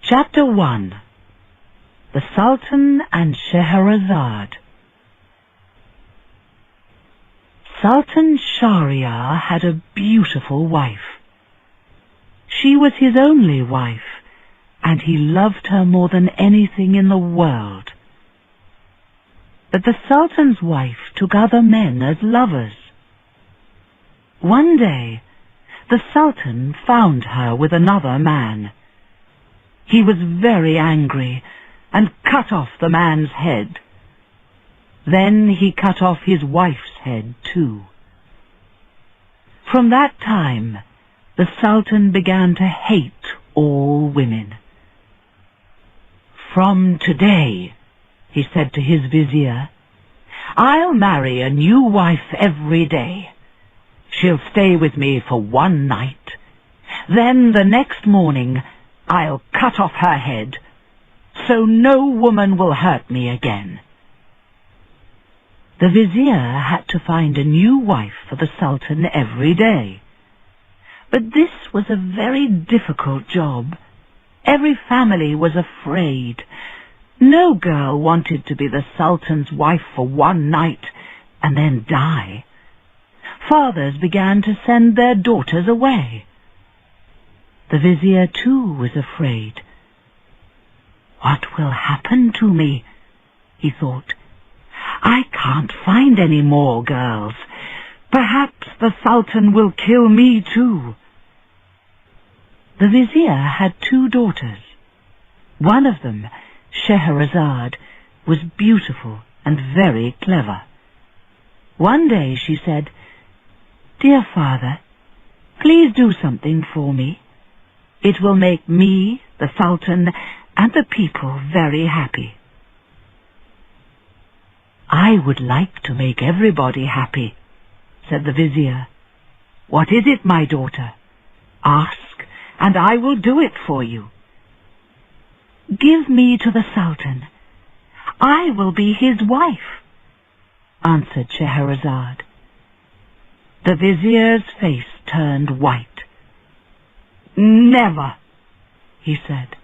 Chapter 1. The Sultan and Shaharazad. Sultan Shahryar had a beautiful wife. She was his only wife, and he loved her more than anything in the world. But the Sultan's wife took other men as lovers. One day, the Sultan found her with another man. He was very angry and cut off the man's head. Then he cut off his wife's head too. From that time, the Sultan began to hate all women. "From today," he said to his vizier, "I'll marry a new wife every day. She'll stay with me for one night. Then the next morning I'll cut off her head, so no woman will hurt me again." The vizier had to find a new wife for the Sultan every day. But this was a very difficult job. Every family was afraid. No girl wanted to be the Sultan's wife for one night and then die. Fathers began to send their daughters away. The vizier too was afraid. "What will happen to me?" he thought. "I can't find any more girls. Perhaps the Sultan will kill me too." The vizier had two daughters. One of them, Shaharazad, was beautiful and very clever. One day she said, "Dear father, please do something for me. It will make me, the Sultan, and the people very happy." "I would like to make everybody happy," said the vizier. "What is it, my daughter? Ask, and I will do it for you." "Give me to the Sultan. I will be his wife," answered Shaharazad. The vizier's face turned white. "Never," he said.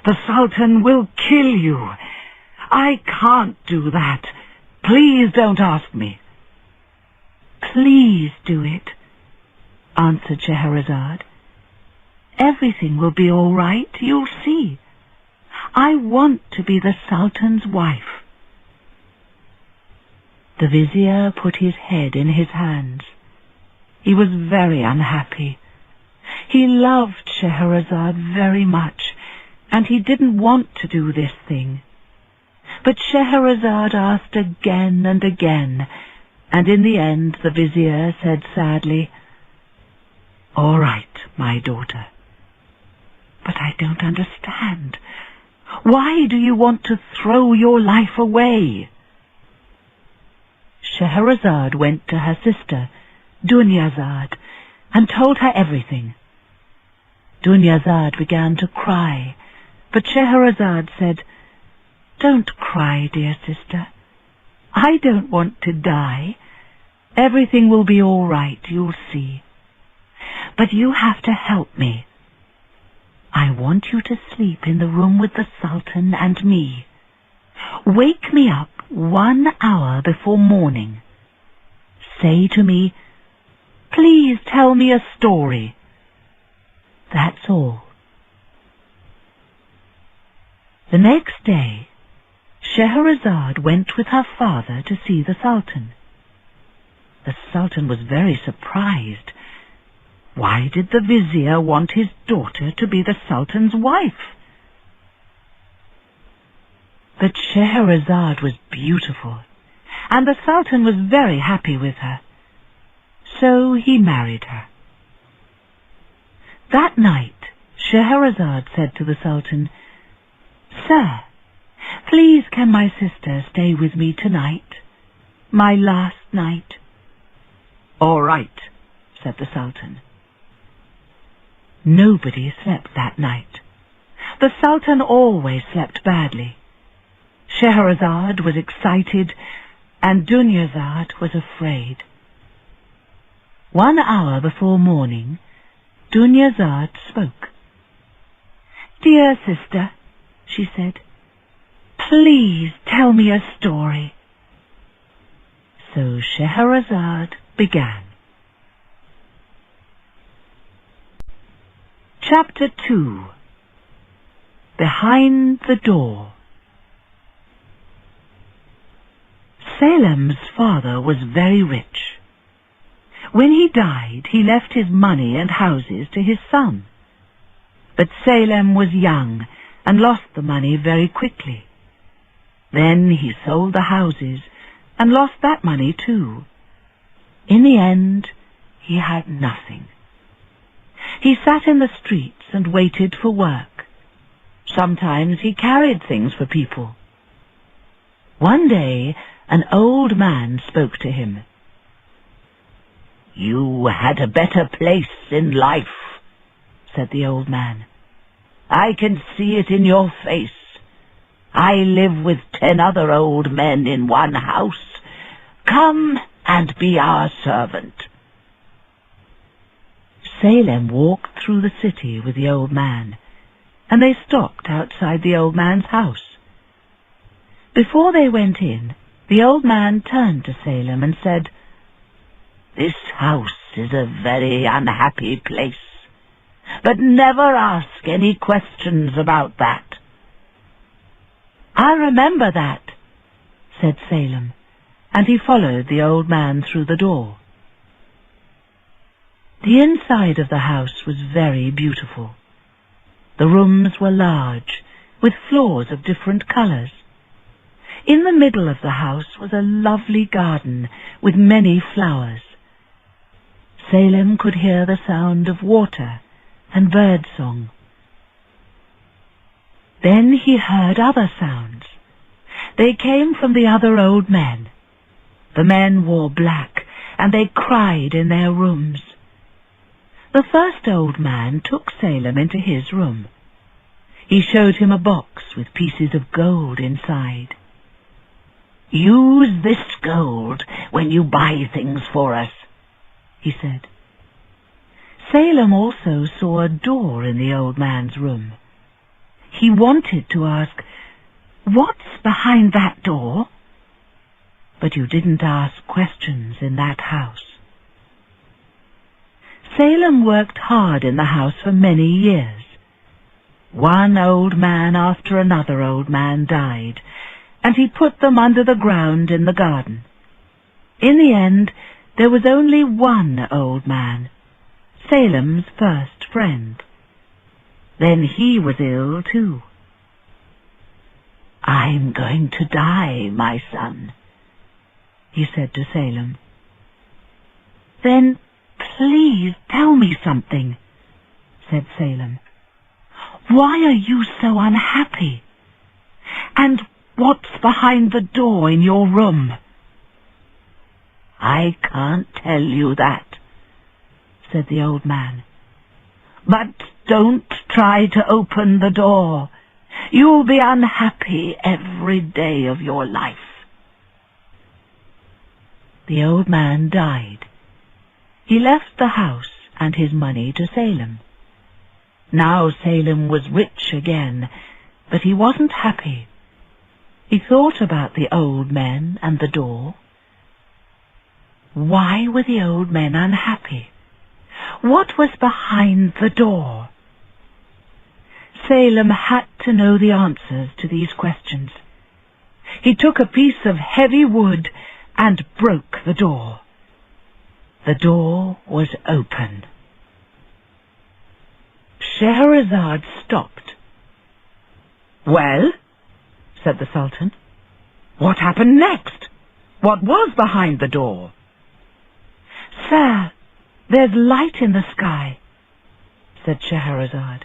"The Sultan will kill you. I can't do that. Please don't ask me." "Please do it," answered Shaharazad. "Everything will be all right, you'll see. I want to be the Sultan's wife." The vizier put his head in his hands. He was very unhappy. He loved Shaharazad very much, and he didn't want to do this thing. But Shaharazad asked again and again, and in the end the vizier said sadly, "All right, my daughter. But I don't understand. Why do you want to throw your life away?" Shaharazad went to her sister, Dunyazad, and told her everything. Dunyazad began to cry, but Shaharazad said, "Don't cry, dear sister. I don't want to die. Everything will be all right, you'll see. But you have to help me. I want you to sleep in the room with the Sultan and me. Wake me up 1 hour before morning. Say to me, 'Please tell me a story.' That's all." The next day, Shaharazad went with her father to see the Sultan. The Sultan was very surprised. Why did the vizier want his daughter to be the Sultan's wife? But Shaharazad was beautiful, and the Sultan was very happy with her. So he married her. That night, Shaharazad said to the Sultan, "Sir, please can my sister stay with me tonight, my last night?" "All right," said the Sultan. Nobody slept that night. The Sultan always slept badly. Shaharazad was excited, and Dunyazad was afraid. 1 hour before morning, Dunyazad spoke. "Dear sister," she said, "please tell me a story." So Shaharazad began. Chapter 2. Behind the Door. Salem's father was very rich. When he died, he left his money and houses to his son. But Salem was young and lost the money very quickly. Then he sold the houses and lost that money too. In the end, he had nothing. He sat in the streets and waited for work. Sometimes he carried things for people. One day, an old man spoke to him. "You had a better place in life," said the old man. "I can see it in your face. I live with 10 other old men in one house. Come and be our servant." Salem walked through the city with the old man, and they stopped outside the old man's house. Before they went in, the old man turned to Salem and said, "This house is a very unhappy place, but never ask any questions about that." "I remember that," said Salem, and he followed the old man through the door. The inside of the house was very beautiful. The rooms were large, with floors of different colors. In the middle of the house was a lovely garden with many flowers. Salem could hear the sound of water and bird song. Then he heard other sounds. They came from the other old men. The men wore black, and they cried in their rooms. The first old man took Salem into his room. He showed him a box with pieces of gold inside. "Use this gold when you buy things for us," he said. Salem also saw a door in the old man's room. He wanted to ask, "What's behind that door?" But you didn't ask questions in that house. Salem worked hard in the house for many years. One old man after another old man died, and he put them under the ground in the garden. In the end, there was only one old man, Salem's first friend. Then he was ill too. "I'm going to die, my son," he said to Salem. "Then please tell me something," said Salem. "Why are you so unhappy? And what's behind the door in your room?" "I can't tell you that," said the old man. "But don't try to open the door. You'll be unhappy every day of your life." The old man died. He left the house and his money to Salem. Now Salem was rich again, but he wasn't happy. He thought about the old men and the door. Why were the old men unhappy? What was behind the door? Salem had to know the answers to these questions. He took a piece of heavy wood and broke the door. The door was open. Shaharazad stopped. "Well," said the Sultan, "what happened next? What was behind the door?" "Sir, there's light in the sky," said Shaharazad.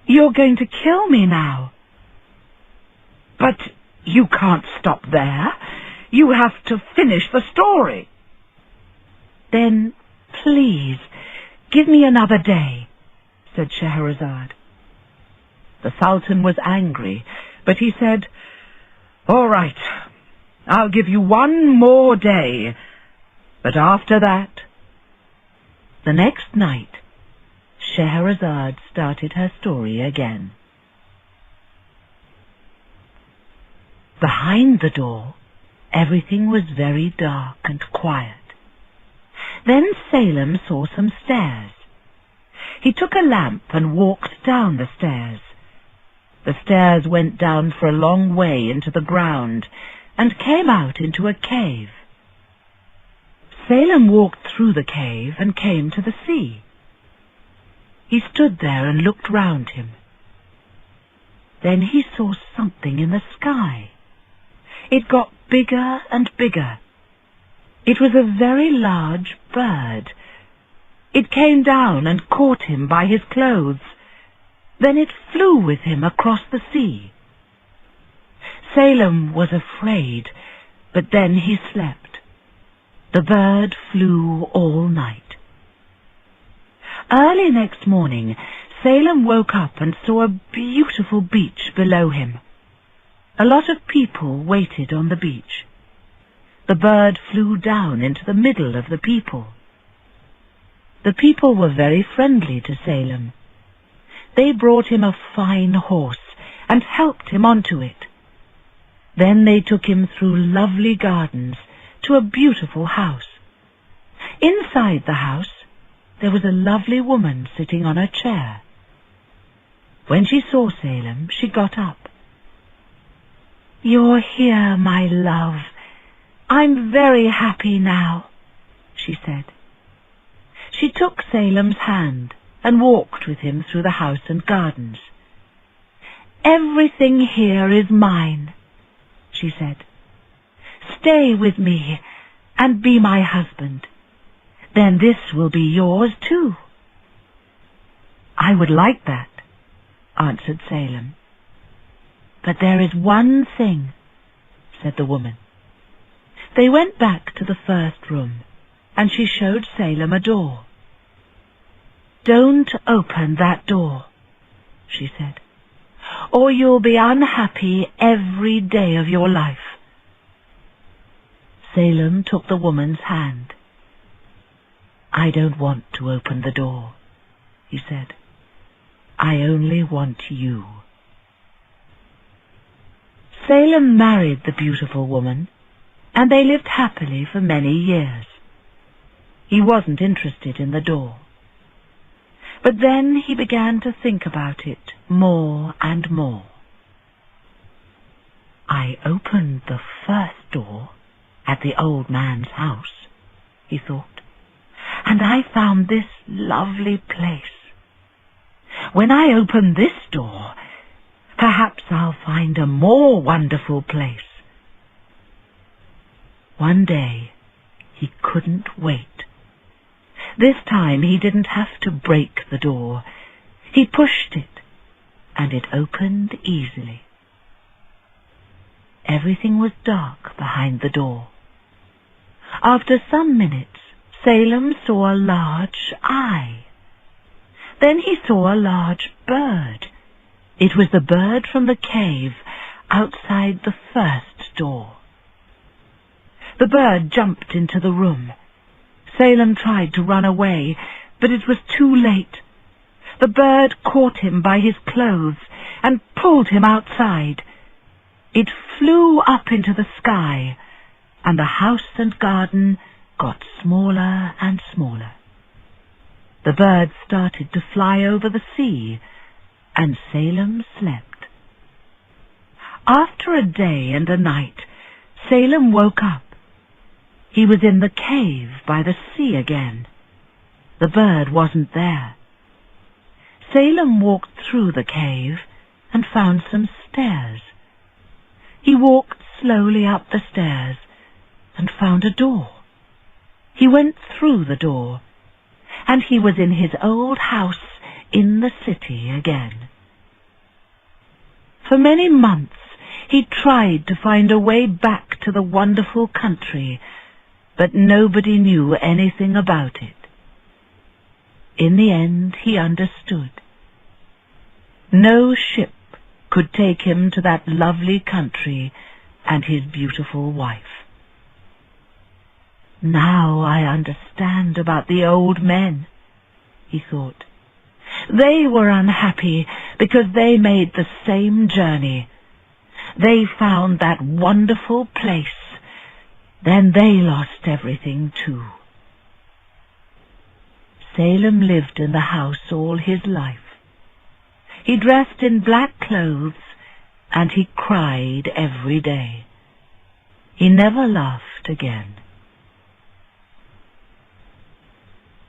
"You're going to kill me now." "But you can't stop there. You have to finish the story." "Then, please, give me another day," said Shaharazad. The Sultan was angry, but he said, "All right, I'll give you one more day, but after that..." The next night, Shaharazad started her story again. Behind the door, everything was very dark and quiet. Then Salem saw some stairs. He took a lamp and walked down the stairs. The stairs went down for a long way into the ground and came out into a cave. Salem walked through the cave and came to the sea. He stood there and looked round him. Then he saw something in the sky. It got bigger and bigger. It was a very large bird. It came down and caught him by his clothes. Then it flew with him across the sea. Salem was afraid, but then he slept. The bird flew all night. Early next morning, Salem woke up and saw a beautiful beach below him. A lot of people waited on the beach. The bird flew down into the middle of the people. The people were very friendly to Salem. They brought him a fine horse and helped him onto it. Then they took him through lovely gardens to a beautiful house. Inside the house, there was a lovely woman sitting on a chair. When she saw Salem, she got up. "You're here, my love. I'm very happy now," she said. She took Salem's hand and walked with him through the house and gardens. "Everything here is mine," she said. "Stay with me and be my husband. Then this will be yours too." "I would like that," answered Salem. "But there is one thing," said the woman. They went back to the first room, and she showed Salem a door. "Don't open that door," she said, "or you'll be unhappy every day of your life." Salem took the woman's hand. "I don't want to open the door," he said. "I only want you." Salem married the beautiful woman, and they lived happily for many years. He wasn't interested in the door. But then he began to think about it more and more. "I opened the first door at the old man's house," he thought, "and I found this lovely place. When I open this door, perhaps I'll find a more wonderful place." One day he couldn't wait. This time he didn't have to break the door. He pushed it, and it opened easily. Everything was dark behind the door. After some minutes, Salem saw a large eye. Then he saw a large bird. It was the bird from the cave outside the first door. The bird jumped into the room. Salem tried to run away, but it was too late. The bird caught him by his clothes and pulled him outside. It flew up into the sky, and the house and garden got smaller and smaller. The bird started to fly over the sea, and Salem slept. After a day and a night, Salem woke up. He was in the cave by the sea again. The bird wasn't there. Salem walked through the cave and found some stairs. He walked slowly up the stairs and found a door. He went through the door, and he was in his old house in the city again. For many months he tried to find a way back to the wonderful country, but nobody knew anything about it. In the end he understood. No ship could take him to that lovely country and his beautiful wife. "Now I understand about the old men," he thought. They were unhappy because they made the same journey. They found that wonderful place. Then they lost everything too. Salem lived in the house all his life. He dressed in black clothes, and he cried every day. He never laughed again.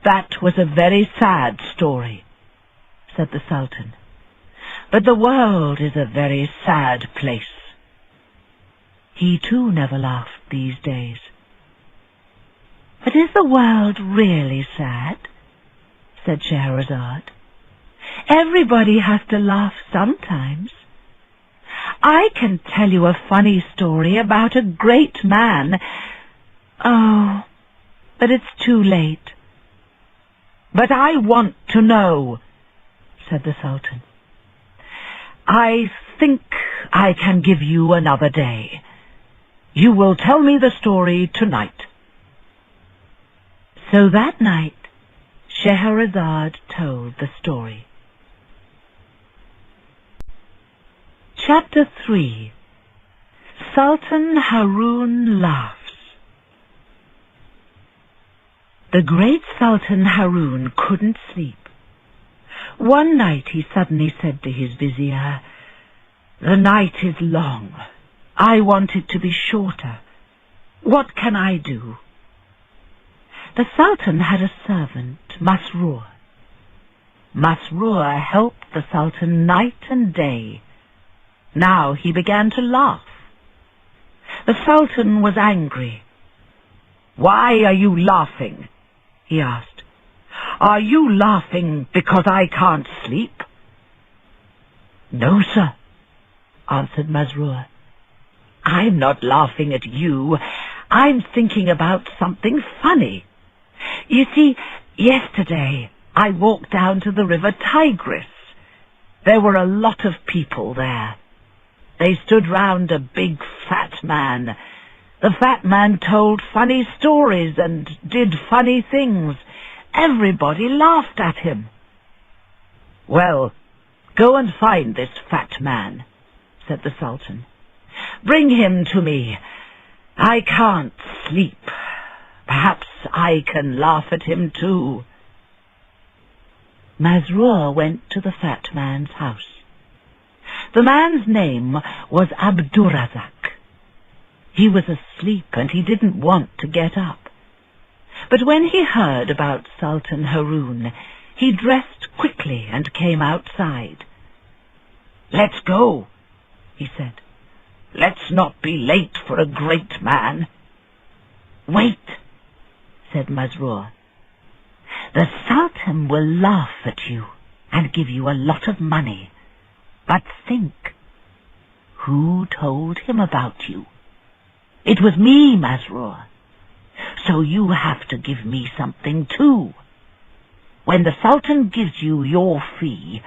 "That was a very sad story," said the Sultan. "But the world is a very sad place." He too never laughed these days. "But is the world really sad?" said Shaharazad. "Everybody has to laugh sometimes. I can tell you a funny story about a great man. Oh, but it's too late." "But I want to know," said the Sultan. "I think I can give you another day. You will tell me the story tonight." So that night, Shaharazad told the story. Chapter 3. Sultan Haroon Laughs. The great Sultan Haroon couldn't sleep. One night he suddenly said to his vizier, "The night is long. I want it to be shorter. What can I do?" The Sultan had a servant, Masrur. Masrur helped the Sultan night and day. Now he began to laugh. The Sultan was angry. "Why are you laughing?" he asked. "Are you laughing because I can't sleep?" "No, sir," answered Masrur. "I'm not laughing at you. I'm thinking about something funny. You see, yesterday I walked down to the river Tigris. There were a lot of people there. They stood round a big fat man. The fat man told funny stories and did funny things. Everybody laughed at him." "Well, go and find this fat man," said the Sultan. "Bring him to me. I can't sleep. Perhaps I can laugh at him too." Masrur went to the fat man's house. The man's name was Abdurrazak. He was asleep and he didn't want to get up. But when he heard about Sultan Haroon, he dressed quickly and came outside. "Let's go," he said. "Let's not be late for a great man." "Wait," said Masrur. "The Sultan will laugh at you and give you a lot of money. But think, who told him about you? It was me, Masrur. So you have to give me something too. When the Sultan gives you your fee,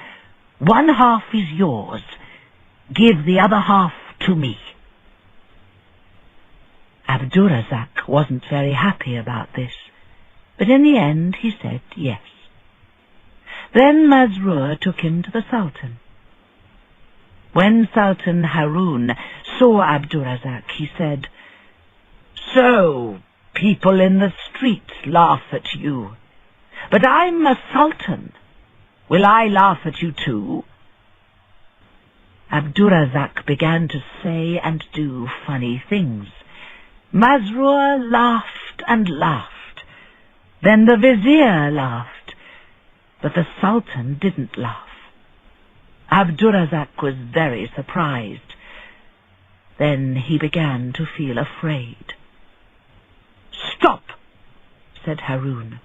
one half is yours. Give the other half to me." Abdurrazak wasn't very happy about this, but in the end he said yes. Then Masrur took him to the Sultan. When Sultan Haroon saw Abdurrazak, he said, "So, people in the streets laugh at you. But I'm a sultan. Will I laugh at you too?" Abdurrazak began to say and do funny things. Masrur laughed and laughed. Then the vizier laughed, but the sultan didn't laugh. Abdurrazak was very surprised. Then he began to feel afraid. "Stop," said Haroon.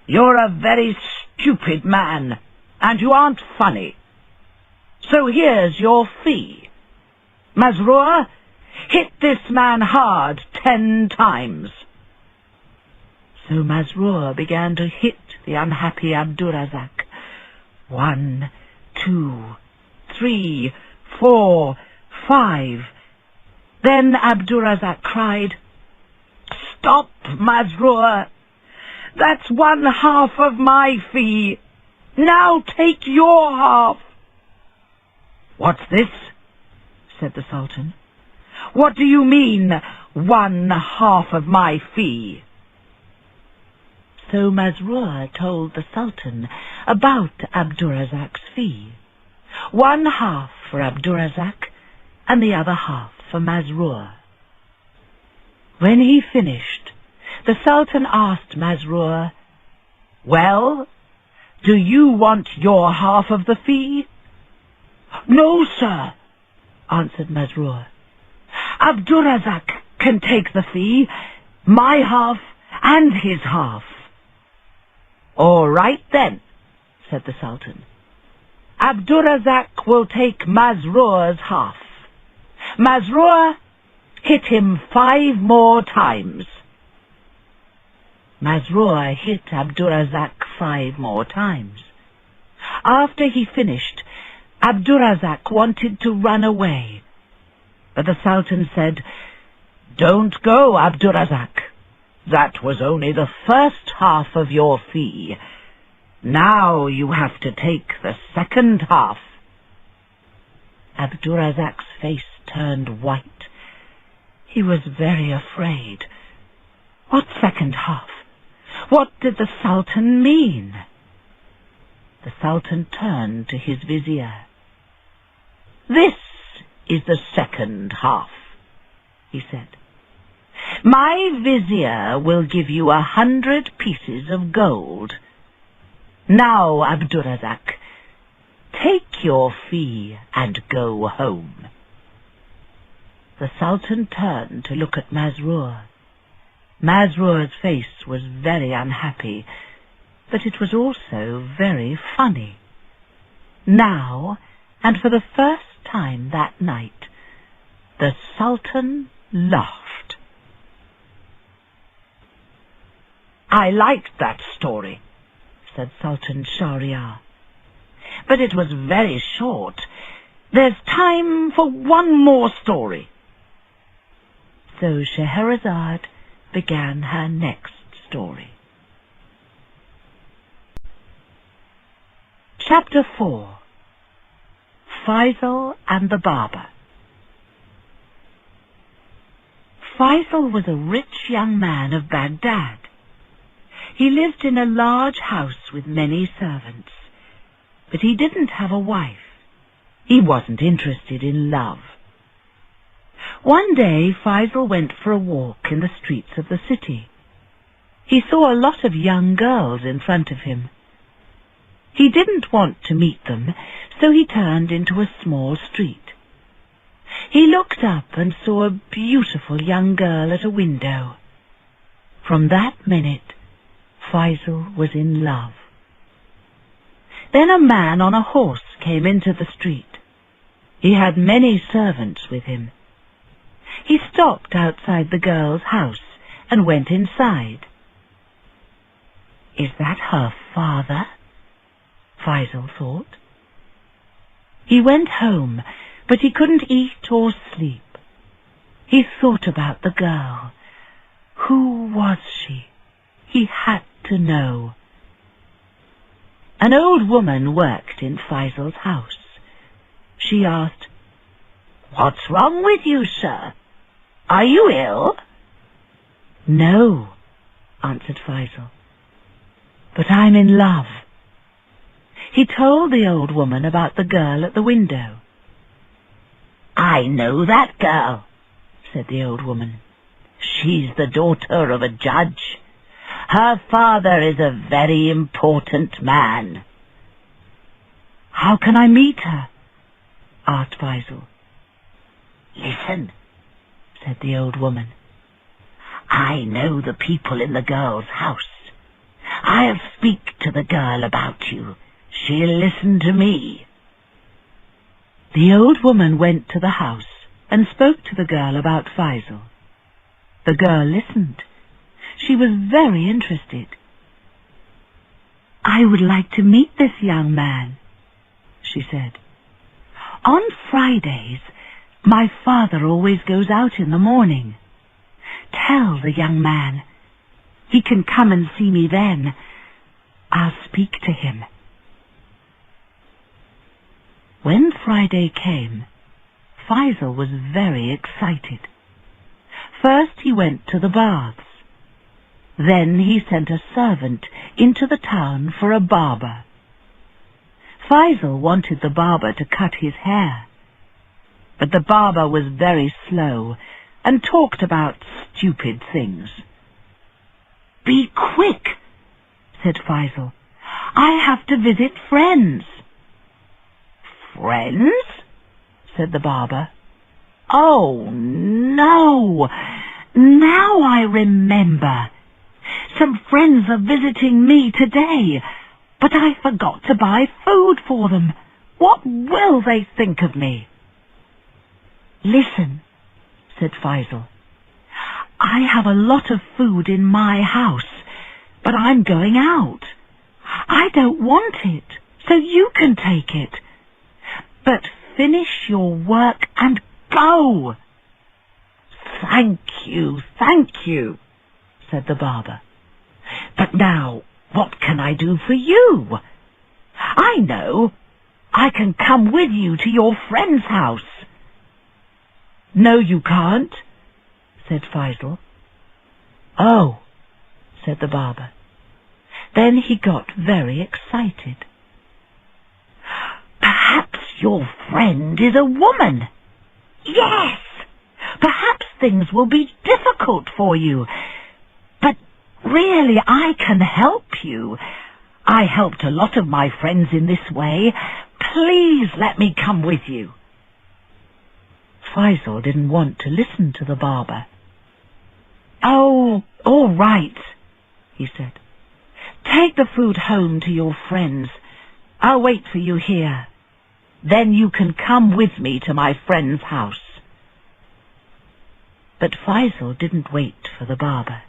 "You're a very stupid man, and you aren't funny. So here's your fee. Masrur, hit this man hard 10 times. So Masrur began to hit the unhappy Abdurrazak. 1, 2, 3, 4, 5. Then Abdurrazak cried, "Stop, Masrur! That's 1/2 of my fee. Now take your half." "What's this?" said the Sultan. "What do you mean, 1/2 of my fee?" So Masrur told the Sultan about Abdurrazak's fee. 1/2 for Abdurrazak, and the other half for Masrur. When he finished, the Sultan asked Masrur, "Well, do you want your half of the fee?" "No, sir," answered Masrur. "Abdurrazak can take the fee, my half and his half." "All right then," said the Sultan. "Abdurrazak will take Masrur's half. Masrur, hit him 5 more times." Masrur hit Abdurrazak 5 more times. After he finished, Abdurrazak wanted to run away, but the Sultan said, "Don't go, Abdurrazak. That was only the first half of your fee. Now you have to take the second half." Abdurrazak's face turned white. He was very afraid. What second half? What did the Sultan mean? The Sultan turned to his vizier. "This is the second half," he said. "My vizier will give you 100 pieces of gold. Now, Abdurrazak, take your fee and go home." The Sultan turned to look at Masrur. Masrur's face was very unhappy, but it was also very funny. Now, and for the first time that night, the Sultan laughed. "I liked that story," said Sultan Shahryar, "but it was very short. There's time for one more story." So Shaharazad began her next story. Chapter 4. Faisal and the Barber. Faisal was a rich young man of Baghdad. He lived in a large house with many servants, but he didn't have a wife. He wasn't interested in love. One day Faisal went for a walk in the streets of the city. He saw a lot of young girls in front of him. He didn't want to meet them, so he turned into a small street. He looked up and saw a beautiful young girl at a window. From that minute, Faisal was in love. Then a man on a horse came into the street. He had many servants with him. He stopped outside the girl's house and went inside. "Is that her father?" Faisal thought. He went home, but he couldn't eat or sleep. He thought about the girl. Who was she? He had to know. An old woman worked in Faisal's house. She asked, "What's wrong with you, sir? Are you ill?" "No," answered Faisal, "but I'm in love." He told the old woman about the girl at the window. "I know that girl," said the old woman. "She's the daughter of a judge. Her father is a very important man." "How can I meet her?" asked Faisal. "Listen," said the old woman. "I know the people in the girl's house. I'll speak to the girl about you. She'll listen to me." The old woman went to the house and spoke to the girl about Faisal. The girl listened. She was very interested. "I would like to meet this young man," she said. "On Fridays, my father always goes out in the morning. Tell the young man. He can come and see me then. I'll speak to him." Friday came, Faisal was very excited. First he went to the baths. Then he sent a servant into the town for a barber. Faisal wanted the barber to cut his hair, but the barber was very slow and talked about stupid things. "Be quick," said Faisal. "I have to visit friends." "Friends?" said the barber. "Oh, no! Now I remember. Some friends are visiting me today, but I forgot to buy food for them. What will they think of me?" "Listen," said Faisal. "I have a lot of food in my house, but I'm going out. I don't want it, so you can take it. But finish your work and go." Thank you, said the barber. "But now, what can I do for you? I know. I can come with you to your friend's house." "No, you can't," said Faisal. "Oh," said the barber. Then he got very excited. "Perhaps your friend is a woman. Yes! Perhaps things will be difficult for you. But really, I can help you. I helped a lot of my friends in this way. Please let me come with you." Faisal didn't want to listen to the barber. "Oh, all right," he said. "Take the food home to your friends. I'll wait for you here. Then you can come with me to my friend's house." But Faisal didn't wait for the barber.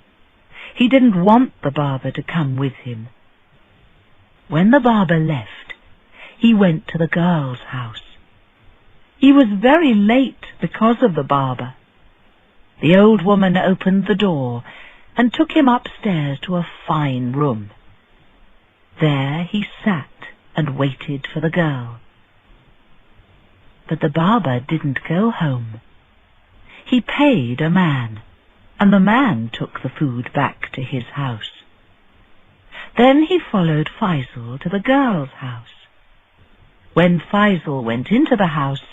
He didn't want the barber to come with him. When the barber left, he went to the girl's house. He was very late because of the barber. The old woman opened the door and took him upstairs to a fine room. There he sat and waited for the girl. But the barber didn't go home. He paid a man, and the man took the food back to his house. Then he followed Faisal to the girl's house. When Faisal went into the house,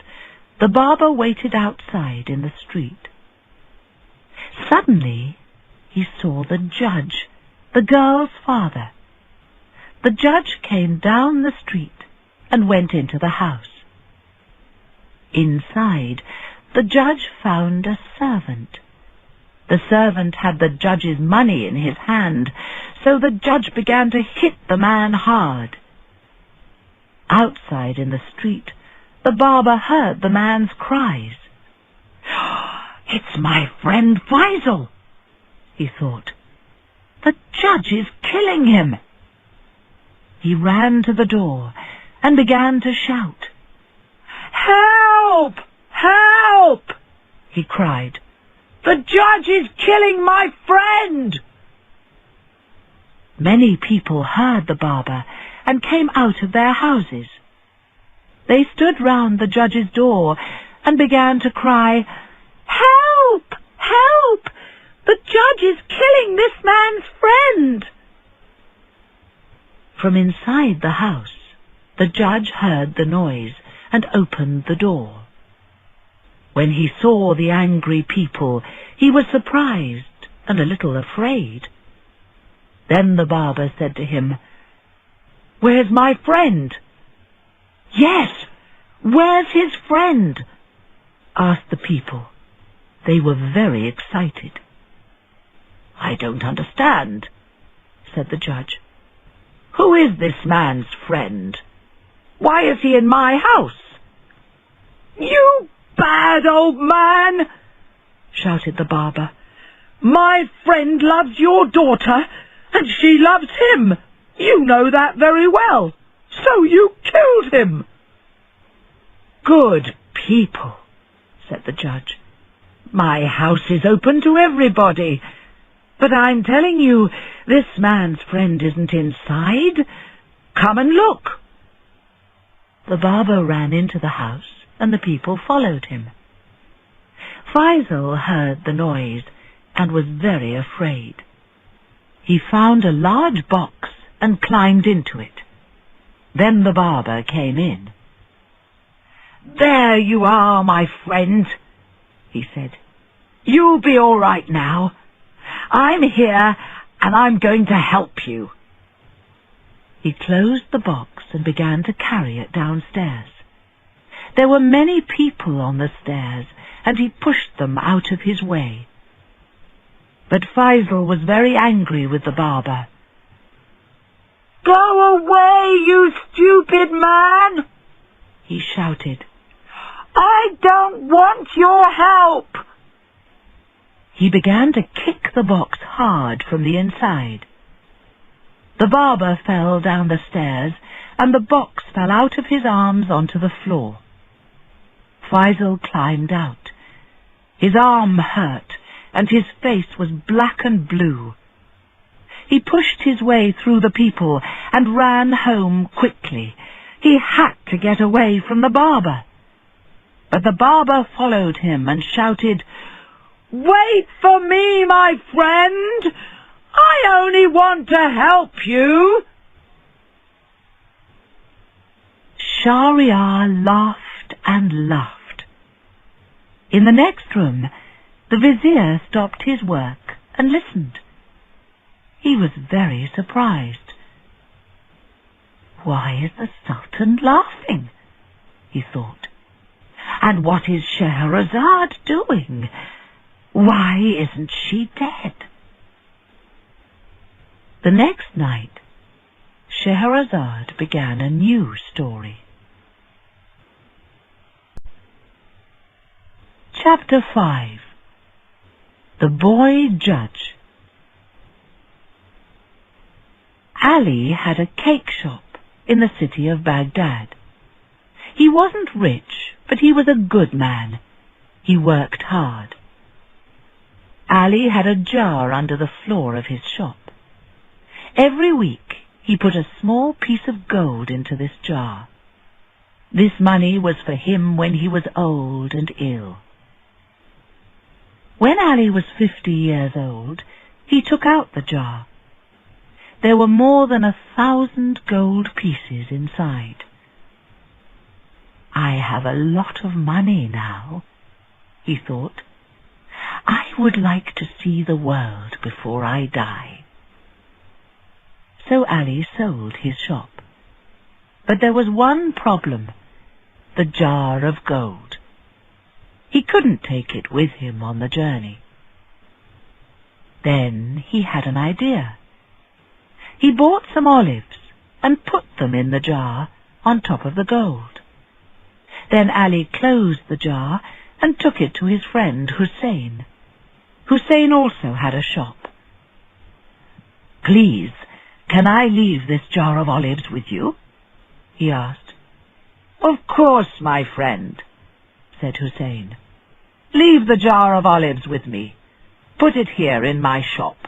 the barber waited outside in the street. Suddenly he saw the judge, the girl's father. The judge came down the street and went into the house. Inside, the judge found a servant. The servant had the judge's money in his hand, so the judge began to hit the man hard. Outside in the street, the barber heard the man's cries. "It's my friend Faisal," he thought. "The judge is killing him." He ran to the door and began to shout. "Help! Help!" he cried. "The judge is killing my friend!" Many people heard the barber and came out of their houses. They stood round the judge's door and began to cry, "Help! Help! The judge is killing this man's friend!" From inside the house, the judge heard the noise and opened the door. When he saw the angry people, he was surprised and a little afraid. Then the barber said to him, "Where's my friend?" "Yes, where's his friend?" asked the people. They were very excited. "I don't understand," said the judge. "Who is this man's friend? Why is he in my house?" "You bad old man!" shouted the barber. "My friend loves your daughter, and she loves him. You know that very well. So you killed him." "Good people," said the judge. "My house is open to everybody. But I'm telling you, this man's friend isn't inside. Come and look." The barber ran into the house, and the people followed him. Faisal heard the noise and was very afraid. He found a large box and climbed into it. Then the barber came in. "There you are, my friend," he said. "You'll be all right now. I'm here, and I'm going to help you." He closed the box and began to carry it downstairs. There were many people on the stairs, and he pushed them out of his way. But Faisal was very angry with the barber. "Go away, you stupid man!" he shouted. "I don't want your help!" He began to kick the box hard from the inside. The barber fell down the stairs, and the box fell out of his arms onto the floor. Faisal climbed out. His arm hurt, and his face was black and blue. He pushed his way through the people and ran home quickly. He had to get away from the barber. But the barber followed him and shouted, "Wait for me, my friend! I only want to help you!" Shaharazad laughed and laughed. In the next room, the vizier stopped his work and listened. He was very surprised. "Why is the Sultan laughing?" he thought. "And what is Shaharazad doing? Why isn't she dead?" The next night, Shaharazad began a new story. Chapter 5. The Boy Judge. Ali had a cake shop in the city of Baghdad. He wasn't rich, but he was a good man. He worked hard. Ali had a jar under the floor of his shop. Every week he put a small piece of gold into this jar. This money was for him when he was old and ill. When Ali was 50 years old, he took out the jar. There were more than 1,000 gold pieces inside. "I have a lot of money now," he thought. "I would like to see the world before I die." So Ali sold his shop. But there was one problem: the jar of gold. He couldn't take it with him on the journey. Then he had an idea. He bought some olives and put them in the jar on top of the gold. Then Ali closed the jar and took it to his friend Hussein. Hussein also had a shop. "Please, can I leave this jar of olives with you?" he asked. "Of course, my friend," said Hussein. "Leave the jar of olives with me. Put it here in my shop."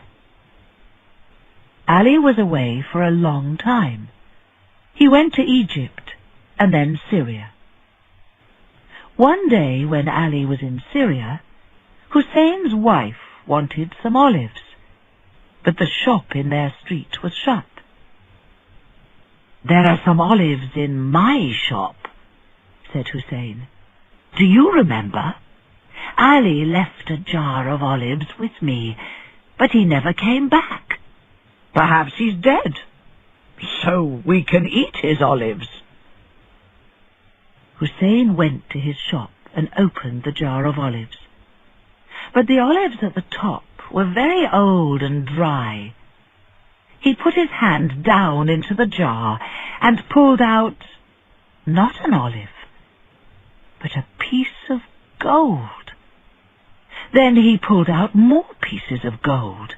Ali was away for a long time. He went to Egypt and then Syria. One day when Ali was in Syria, Hussein's wife wanted some olives, but the shop in their street was shut. "There are some olives in my shop," said Hussein. "Do you remember? Ali left a jar of olives with me, but he never came back. Perhaps he's dead, so we can eat his olives." Hussein went to his shop and opened the jar of olives. But the olives at the top were very old and dry. He put his hand down into the jar and pulled out not an olive, but a piece of gold. Then he pulled out more pieces of gold.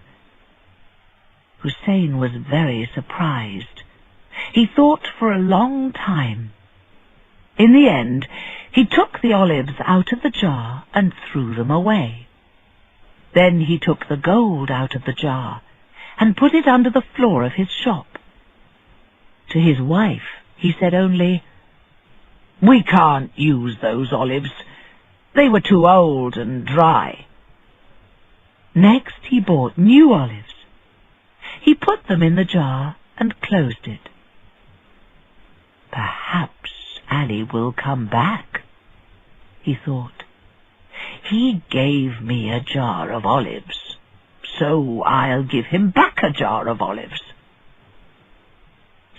Hussein was very surprised. He thought for a long time. In the end, he took the olives out of the jar and threw them away. Then he took the gold out of the jar and put it under the floor of his shop. To his wife he said only, We can't use those olives. They were too old and dry." Next he bought new olives. He put them in the jar and closed it. "Perhaps Ali will come back," he thought. "He gave me a jar of olives, so I'll give him back a jar of olives."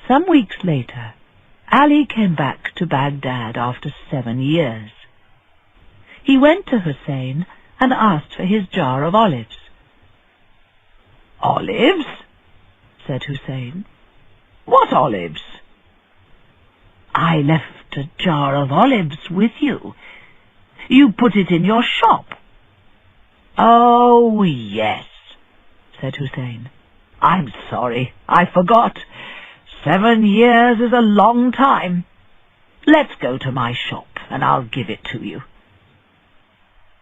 Some weeks later, Ali came back to Baghdad after 7 years. He went to Hussein and asked for his jar of olives. "Olives?" said Hussein. "What olives?" "I left a jar of olives with you. You put it in your shop." "Oh, yes," said Hussein. "I'm sorry, I forgot. 7 years is a long time. Let's go to my shop, and I'll give it to you."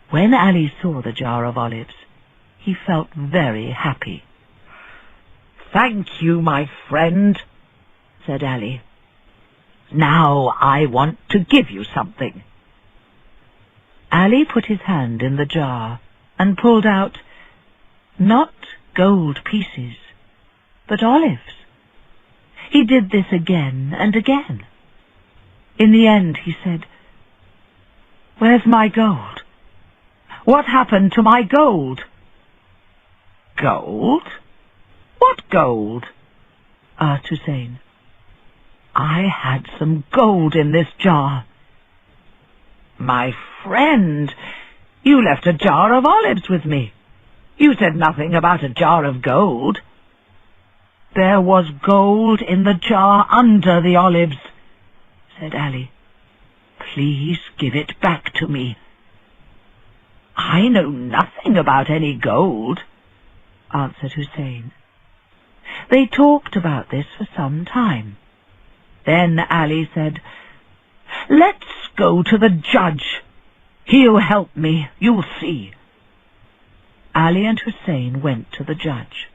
When Ali saw the jar of olives, he felt very happy. "Thank you, my friend," said Ali. "Now I want to give you something." Ali put his hand in the jar and pulled out, not gold pieces, but olives. He did this again and again. In the end he said, "Where's my gold? What happened to my gold?" "Gold? What gold?" asked Hussein. "I had some gold in this jar." "My friend, you left a jar of olives with me. You said nothing about a jar of gold." "There was gold in the jar under the olives," said Ali. "Please give it back to me." "I know nothing about any gold," answered Hussein. They talked about this for some time. Then Ali said, "Let's go to the judge. He'll help me, you'll see." Ali and Hussein went to the judge.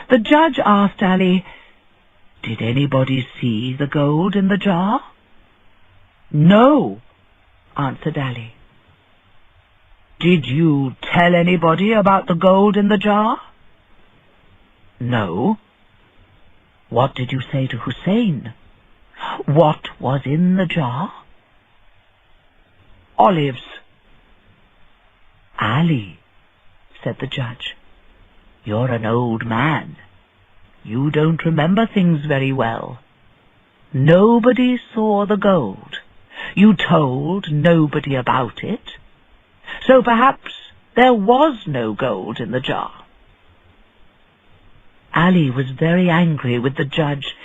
The judge asked Ali, "Did anybody see the gold in the jar?" "No," answered Ali. "Did you tell anybody about the gold in the jar?" "No." "What did you say to Hussein? What was in the jar?" "Olives." "Ali," said the judge, "you're an old man. You don't remember things very well. Nobody saw the gold. You told nobody about it. So perhaps there was no gold in the jar." Ali was very angry with the judge,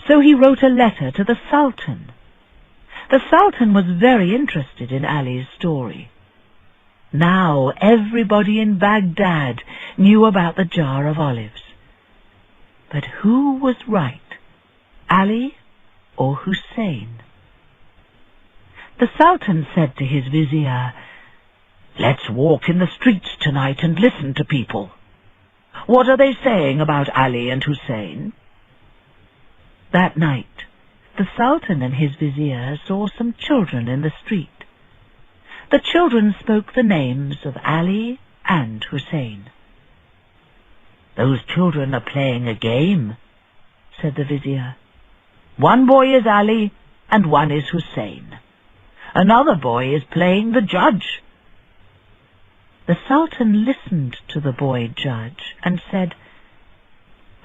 so he wrote a letter to the Sultan. The Sultan was very interested in Ali's story. Now everybody in Baghdad knew about the jar of olives. But who was right, Ali or Hussein? The Sultan said to his vizier, "Let's walk in the streets tonight and listen to people. What are they saying about Ali and Hussein?" That night, the Sultan and his vizier saw some children in the street. The children spoke the names of Ali and Hussein. "Those children are playing a game," said the vizier. "One boy is Ali and one is Hussein. Another boy is playing the judge." The Sultan listened to the boy judge and said,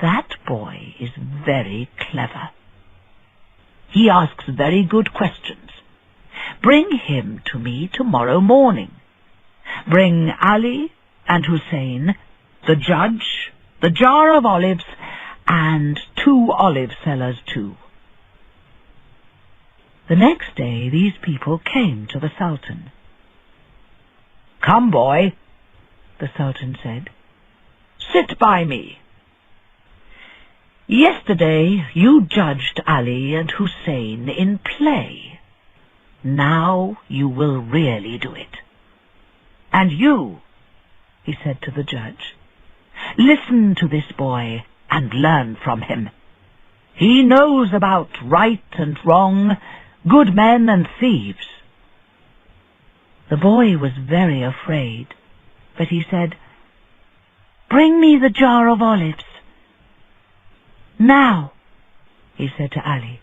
"That boy is very clever. He asks very good questions. Bring him to me tomorrow morning. Bring Ali and Hussein, the judge, the jar of olives, and 2 olive sellers too." The next day these people came to the Sultan. "Come, boy," the Sultan said. "Sit by me. Yesterday you judged Ali and Hussein in play. Now you will really do it. And you," he said to the judge, "listen to this boy and learn from him. He knows about right and wrong, good men and thieves." The boy was very afraid, but he said, "Bring me the jar of olives." "Now," he said to Ali,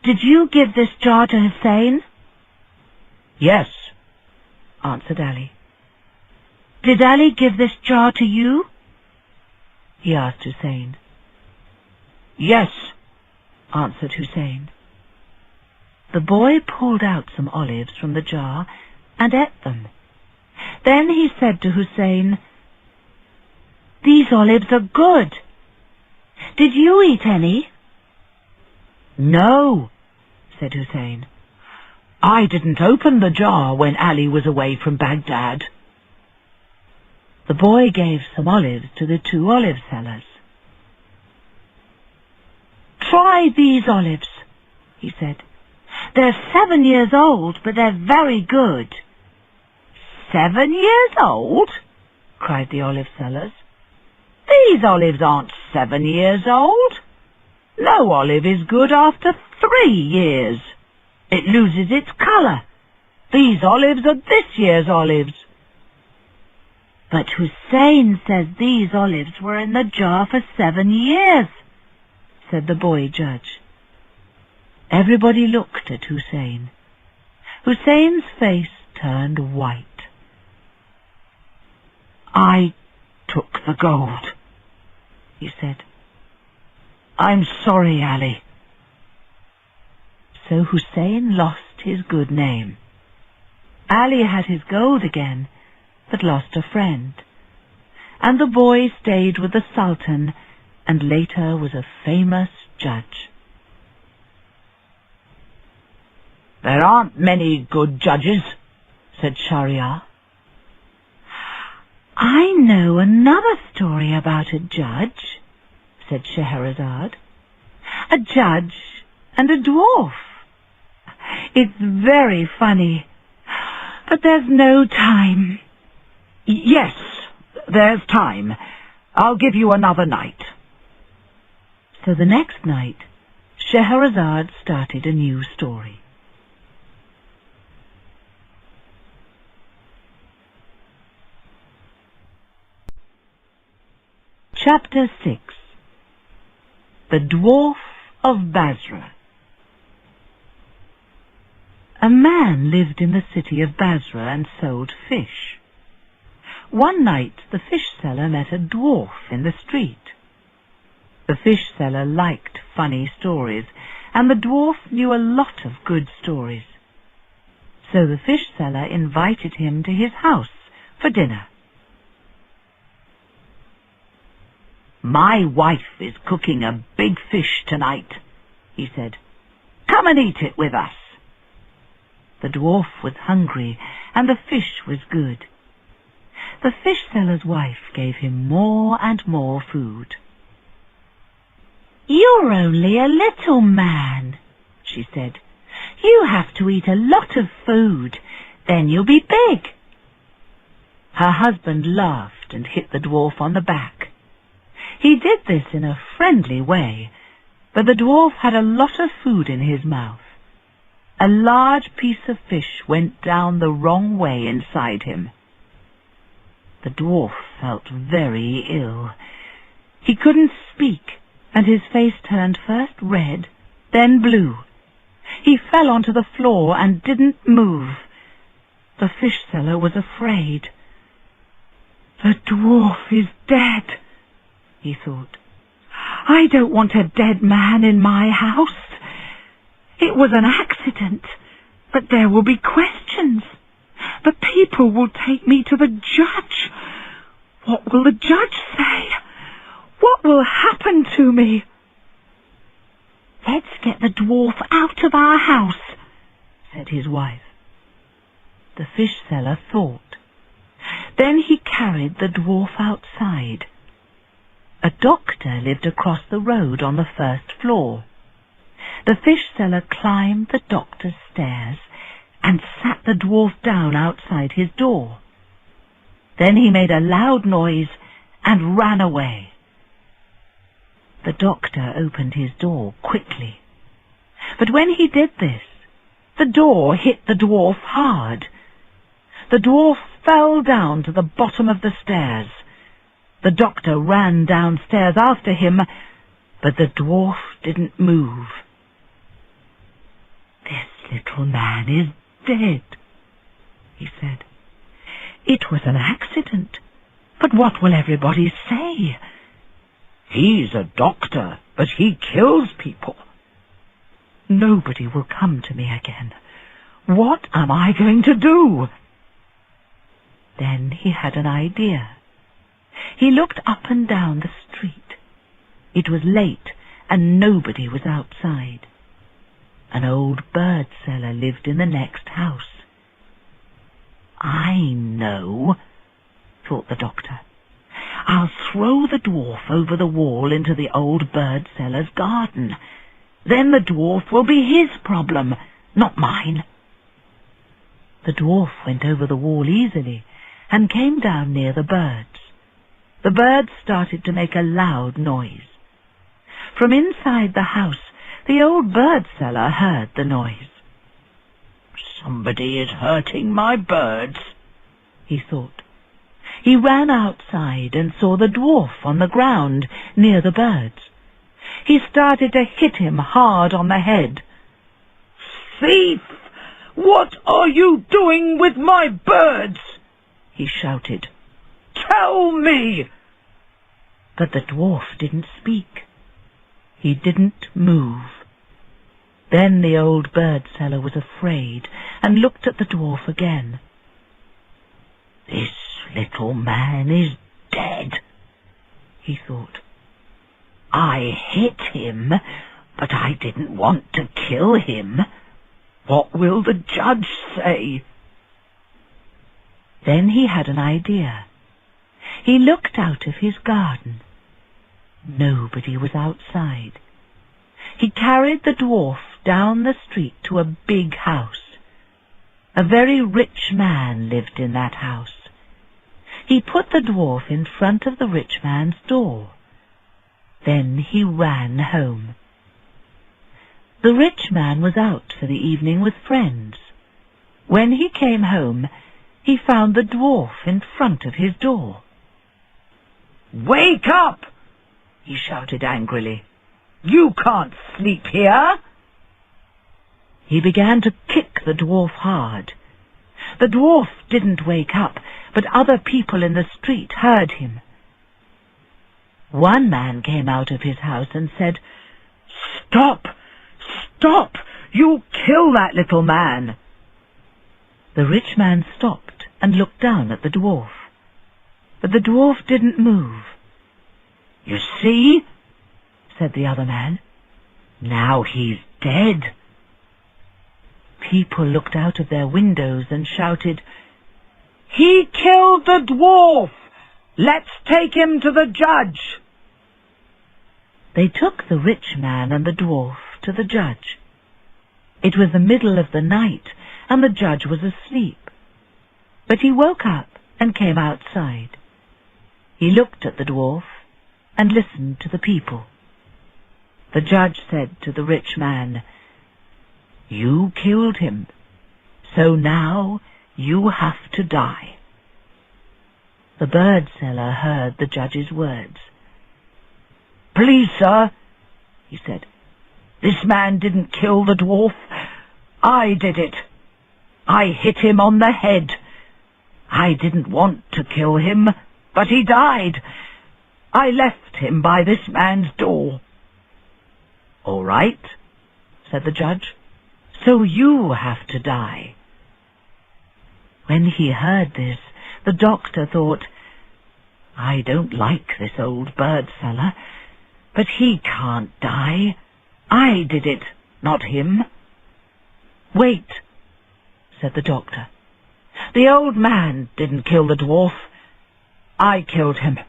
"did you give this jar to Hussein?" "Yes," answered Ali. "Did Ali give this jar to you?" he asked Hussein. "Yes," answered Hussein. The boy pulled out some olives from the jar and ate them. Then he said to Hussein, "These olives are good. Did you eat any?" "No," said Hussein. "I didn't open the jar when Ali was away from Baghdad." The boy gave some olives to the 2 olive sellers. "Try these olives," he said. "They're 7 years old, but they're very good." "7 years old?" cried the olive sellers. "These olives aren't 7 years old. No olive is good after 3 years. It loses its colour. These olives are this year's olives." "But Hussein says these olives were in the jar for 7 years, said the boy judge. Everybody looked at Hussein. Hussein's face turned white. "I took the gold," he said. "I'm sorry, Ali." So Hussein lost his good name. Ali had his gold again, but lost a friend. And the boy stayed with the Sultan, and later was a famous judge. "There aren't many good judges," said Shahryar. "I know another story about a judge," said Shaharazad. "A judge and a dwarf. It's very funny, but there's no time." "Yes, there's time. I'll give you another night." So the next night, Shaharazad started a new story. Chapter 6. The Dwarf of Basra. A man lived in the city of Basra and sold fish. One night the fish seller met a dwarf in the street. The fish seller liked funny stories, and the dwarf knew a lot of good stories. So the fish seller invited him to his house for dinner. "My wife is cooking a big fish tonight," he said. "Come and eat it with us." The dwarf was hungry, and the fish was good. The fish seller's wife gave him more and more food. "You're only a little man," she said. "You have to eat a lot of food, then you'll be big." Her husband laughed and hit the dwarf on the back. He did this in a friendly way, but the dwarf had a lot of food in his mouth. A large piece of fish went down the wrong way inside him. The dwarf felt very ill. He couldn't speak, and his face turned first red, then blue. He fell onto the floor and didn't move. The fish seller was afraid. "The dwarf is dead," he thought. "I don't want a dead man in my house. It was an accident, but there will be questions. The people will take me to the judge. What will the judge say? What will happen to me?" "Let's get the dwarf out of our house," said his wife. The fish seller thought. Then he carried the dwarf outside. A doctor lived across the road on the first floor. The fish seller climbed the doctor's stairs and sat the dwarf down outside his door. Then he made a loud noise and ran away. The doctor opened his door quickly. But when he did this, the door hit the dwarf hard. The dwarf fell down to the bottom of the stairs. The doctor ran downstairs after him, but the dwarf didn't move. "This little man is dead," he said. "It was an accident, but what will everybody say? He's a doctor, but he kills people. Nobody will come to me again. What am I going to do?" Then he had an idea. He looked up and down the street. It was late, and nobody was outside. An old bird seller lived in the next house. "I know," thought the doctor. "I'll throw the dwarf over the wall into the old bird seller's garden. Then the dwarf will be his problem, not mine." The dwarf went over the wall easily and came down near the birds. The birds started to make a loud noise. From inside the house, the old bird seller heard the noise. "Somebody is hurting my birds," he thought. He ran outside and saw the dwarf on the ground near the birds. He started to hit him hard on the head. "Thief! What are you doing with my birds?" he shouted. "Tell me!" But the dwarf didn't speak. He didn't move. Then the old bird seller was afraid and looked at the dwarf again. "This little man is dead," he thought. "I hit him, but I didn't want to kill him. What will the judge say?" Then he had an idea. He looked out of his garden. Nobody was outside. He carried the dwarf down the street to a big house. A very rich man lived in that house. He put the dwarf in front of the rich man's door. Then he ran home. The rich man was out for the evening with friends. When he came home, he found the dwarf in front of his door. "Wake up!" he shouted angrily. "You can't sleep here!" He began to kick the dwarf hard. The dwarf didn't wake up, but other people in the street heard him. One man came out of his house and said, "Stop! Stop! You'll kill that little man!" The rich man stopped and looked down at the dwarf. But the dwarf didn't move. "You see," said the other man, "now he's dead." People looked out of their windows and shouted, "He killed the dwarf! Let's take him to the judge!" They took the rich man and the dwarf to the judge. It was the middle of the night, and the judge was asleep. But he woke up and came outside. He looked at the dwarf and listened to the people. The judge said to the rich man, "You killed him, so now you have to die." The bird seller heard the judge's words. "Please, sir," he said, "this man didn't kill the dwarf. I did it. I hit him on the head. I didn't want to kill him, but he died. I left him by this man's door." "All right," said the judge, "so you have to die." When he heard this, the doctor thought, "I don't like this old bird seller, but he can't die. I did it, not him." "Wait," said the doctor. "The old man didn't kill the dwarf. I killed him.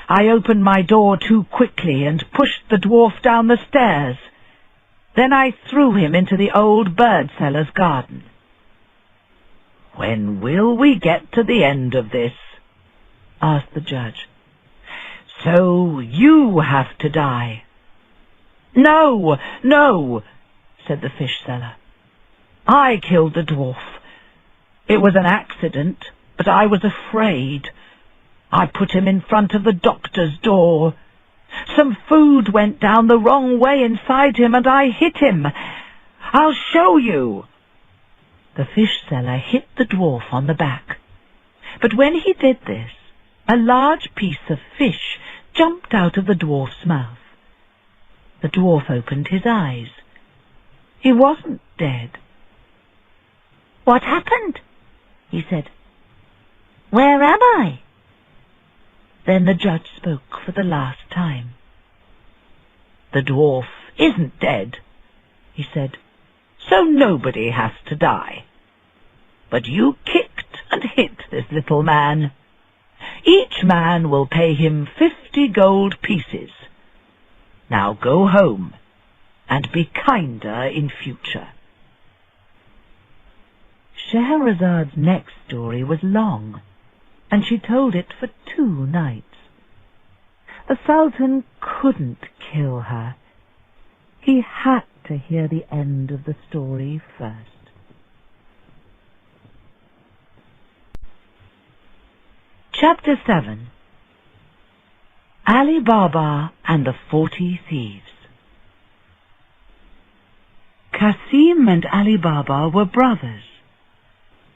I opened my door too quickly and pushed the dwarf down the stairs. Then I threw him into the old bird seller's garden." "When will we get to the end of this?" asked the judge. "So you have to die." "No, no," said the fish seller. "I killed the dwarf. It was an accident, but I was afraid. I put him in front of the doctor's door. Some food went down the wrong way inside him, and I hit him. I'll show you." The fish seller hit the dwarf on the back. But when he did this, a large piece of fish jumped out of the dwarf's mouth. The dwarf opened his eyes. He wasn't dead. "What happened?" he said. "Where am I?" Then the judge spoke for the last time. "The dwarf isn't dead," he said, "so nobody has to die. But you kicked and hit this little man. Each man will pay him 50 gold pieces. Now go home and be kinder in future." Shaharazad's next story was long, and she told it for 2 nights. The Sultan couldn't kill her. He had to hear the end of the story first. Chapter 7. Alibaba and the 40 Thieves. Kasim and Alibaba were brothers.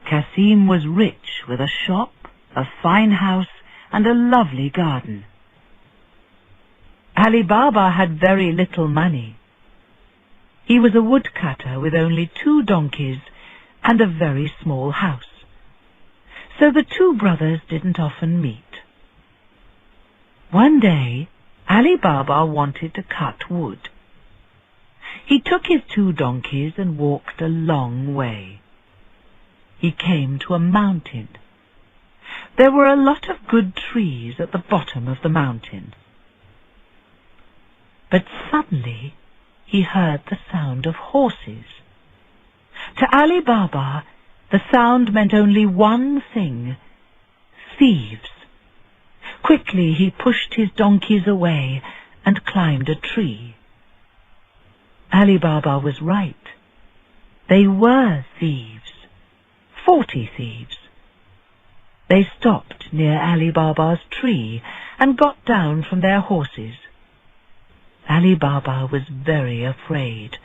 Kasim was rich with a shop, a fine house, and a lovely garden. Alibaba had very little money. He was a woodcutter with only 2 donkeys and a very small house. So the 2 brothers didn't often meet. One day, Alibaba wanted to cut wood. He took his 2 donkeys and walked a long way. He came to a mountain. There were a lot of good trees at the bottom of the mountain. But suddenly he heard the sound of horses. To Alibaba, the sound meant only one thing: thieves. Quickly he pushed his donkeys away and climbed a tree. Alibaba was right. They were thieves. 40 thieves. They stopped near Alibaba's tree and got down from their horses. Alibaba was very afraid,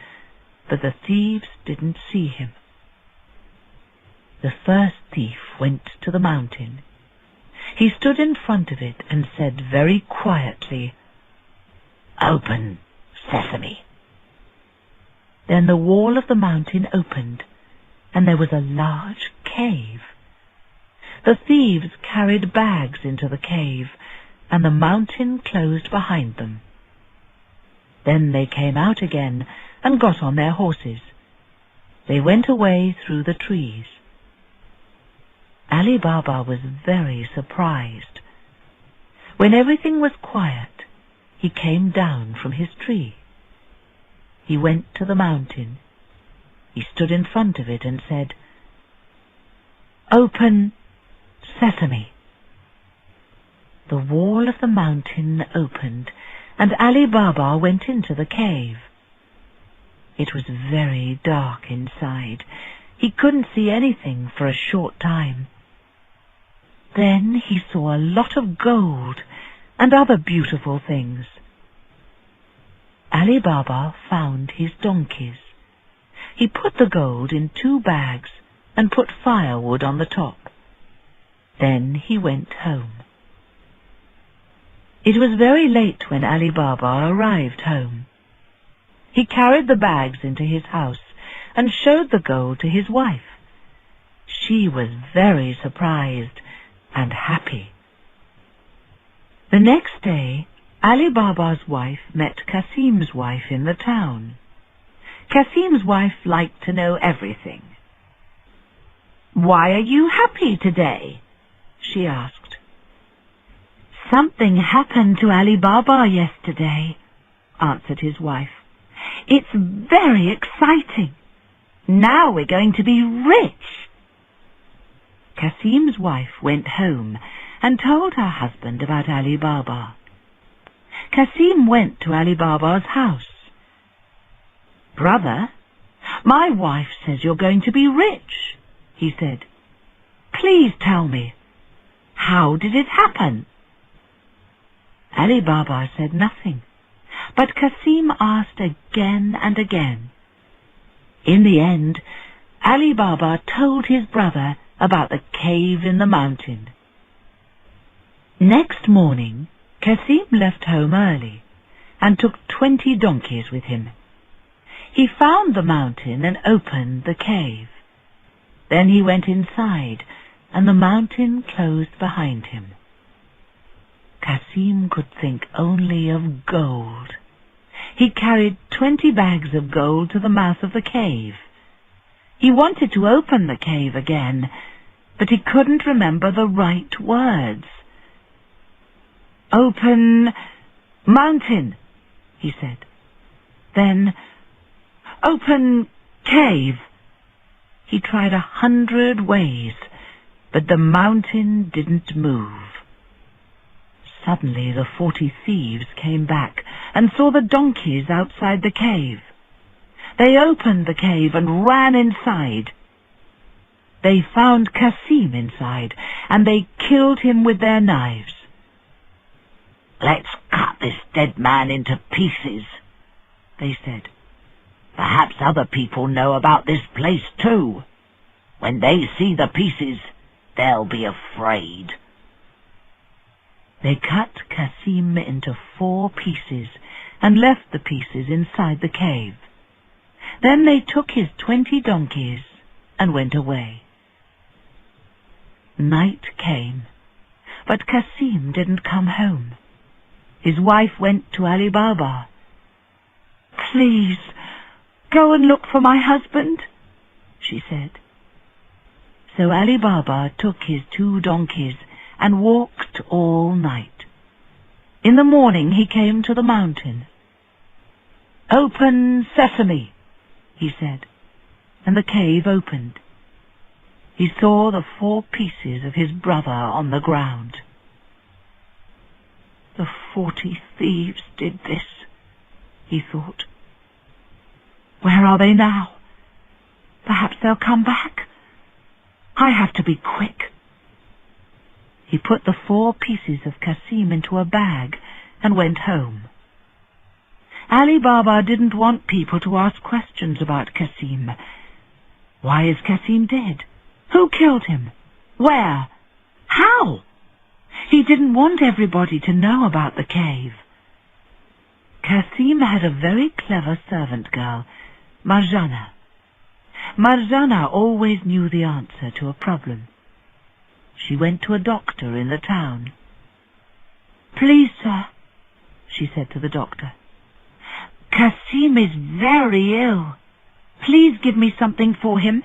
but the thieves didn't see him. The first thief went to the mountain. He stood in front of it and said very quietly, "Open, sesame." Then the wall of the mountain opened, and there was a large cave. The thieves carried bags into the cave, and the mountain closed behind them. Then they came out again and got on their horses. They went away through the trees. Alibaba was very surprised. When everything was quiet, he came down from his tree. He went to the mountain. He stood in front of it and said, "Open, sesame." The wall of the mountain opened, and Alibaba went into the cave. It was very dark inside. He couldn't see anything for a short time. Then he saw a lot of gold and other beautiful things. Alibaba found his donkeys. He put the gold in 2 bags and put firewood on the top. Then he went home. It was very late when Alibaba arrived home. He carried the bags into his house and showed the gold to his wife. She was very surprised and happy. The next day, Alibaba's wife met Kasim's wife in the town. Kasim's wife liked to know everything. "Why are you happy today?" she asked. "Something happened to Alibaba yesterday," answered his wife. "It's very exciting. Now we're going to be rich." Kasim's wife went home and told her husband about Alibaba. Kasim went to Alibaba's house. "Brother," "My wife says you're going to be rich," he said. "Please tell me, how did it happen?" Alibaba said nothing, but Kasim asked again and again. In the end, Alibaba told his brother about the cave in the mountain. Next morning, Kasim left home early and took 20 donkeys with him. He found the mountain and opened the cave. Then he went inside, and the mountain closed behind him. Kasim could think only of gold. He carried 20 bags of gold to the mouth of the cave. He wanted to open the cave again, but he couldn't remember the right words. "Open mountain," he said. Then, "Open cave." He tried 100 ways, but the mountain didn't move. Suddenly the 40 thieves came back and saw the donkeys outside the cave. They opened the cave and ran inside. They found Kasim inside, and they killed him with their knives. "Let's cut this dead man into pieces," they said. "Perhaps other people know about this place too. When they see the pieces, they'll be afraid." They cut Kasim into 4 pieces and left the pieces inside the cave. Then they took his 20 donkeys and went away. Night came, but Kasim didn't come home. His wife went to Alibaba. "Please, go and look for my husband," she said. So Alibaba took his 2 donkeys and walked all night. In the morning he came to the mountain. "Open sesame," he said, and the cave opened. He saw the 4 pieces of his brother on the ground. "The 40 thieves did this," he thought. "Where are they now? Perhaps they'll come back. I have to be quick." He put the 4 pieces of Kasim into a bag and went home. Alibaba didn't want people to ask questions about Kasim. Why is Kasim dead? Who killed him? Where? How? He didn't want everybody to know about the cave. Kasim had a very clever servant girl, Marjana. Marjana always knew the answer to a problem. She went to a doctor in the town. "Please, sir," she said to the doctor, "Kasim is very ill. Please give me something for him."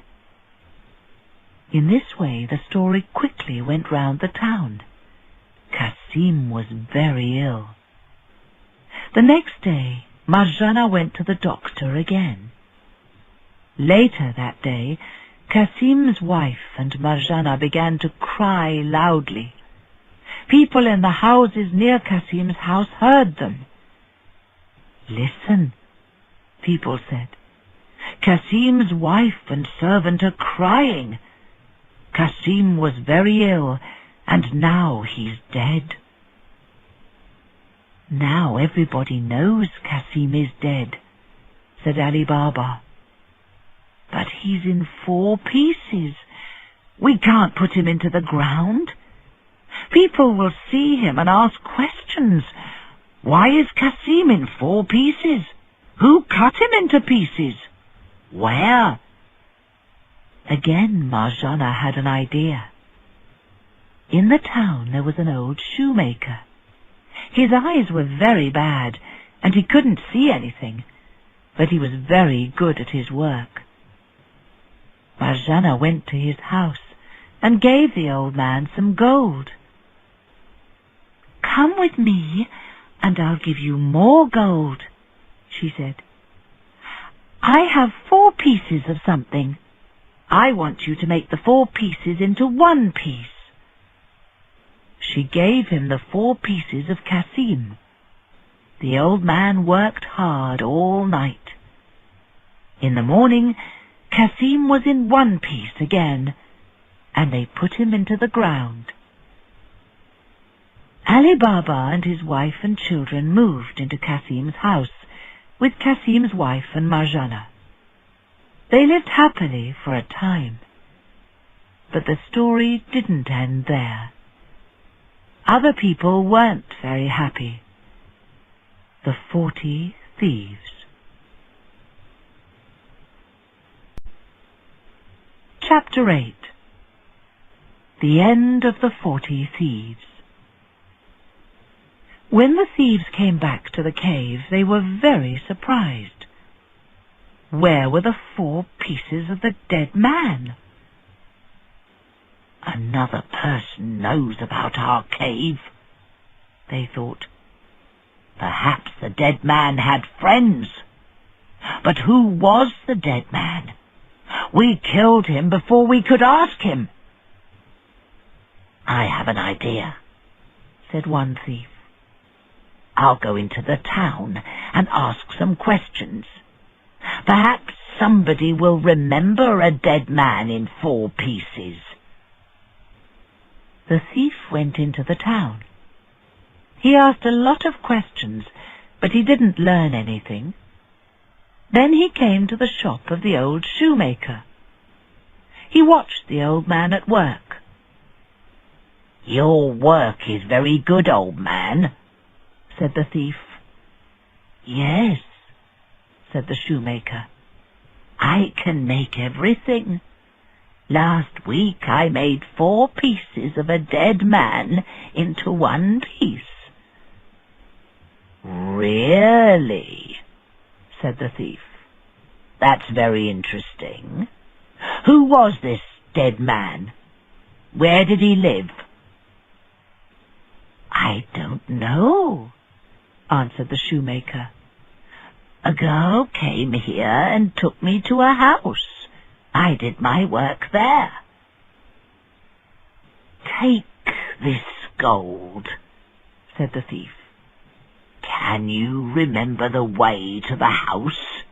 In this way the story quickly went round the town. Kasim was very ill. The next day Marjana went to the doctor again. Later that day, Kasim's wife and Marjana began to cry loudly. People in the houses near Kasim's house heard them. "Listen," people said. "Kasim's wife and servant are crying. Kasim was very ill, and now he's dead." "Now everybody knows Kasim is dead," said Alibaba. "But he's in 4 pieces. We can't put him into the ground. People will see him and ask questions. Why is Kasim in 4 pieces? Who cut him into pieces? Where?" Again Marjana had an idea. In the town there was an old shoemaker. His eyes were very bad, and he couldn't see anything, but he was very good at his work. Marjana went to his house and gave the old man some gold. "Come with me, and I'll give you more gold," she said. "I have 4 pieces of something. I want you to make the 4 pieces into 1 piece." She gave him the 4 pieces of Kasim. The old man worked hard all night. In the morning, Cassim was in one piece again, and they put him into the ground. Alibaba and his wife and children moved into Cassim's house with Cassim's wife and Marjana. They lived happily for a time, but the story didn't end there. Other people weren't very happy. The 40 Thieves. Chapter 8. The End of the 40 Thieves. When the thieves came back to the cave, they were very surprised. Where were the 4 pieces of the dead man? Another person knows about our cave, they thought. Perhaps the dead man had friends. But who was the dead man? We killed him before we could ask him. I have an idea, said one thief. I'll go into the town and ask some questions. Perhaps somebody will remember a dead man in 4 pieces. The thief went into the town. He asked a lot of questions, but he didn't learn anything. Then he came to the shop of the old shoemaker. He watched the old man at work. "Your work is very good, old man," said the thief. "Yes," said the shoemaker. "I can make everything. Last week I made 4 pieces of a dead man into 1 piece." "Really?" said the thief. "That's very interesting. Who was this dead man? Where did he live?" "I don't know," answered the shoemaker. "A girl came here and took me to a house. I did my work there." "Take this gold," said the thief. "Can you remember the way to the house?"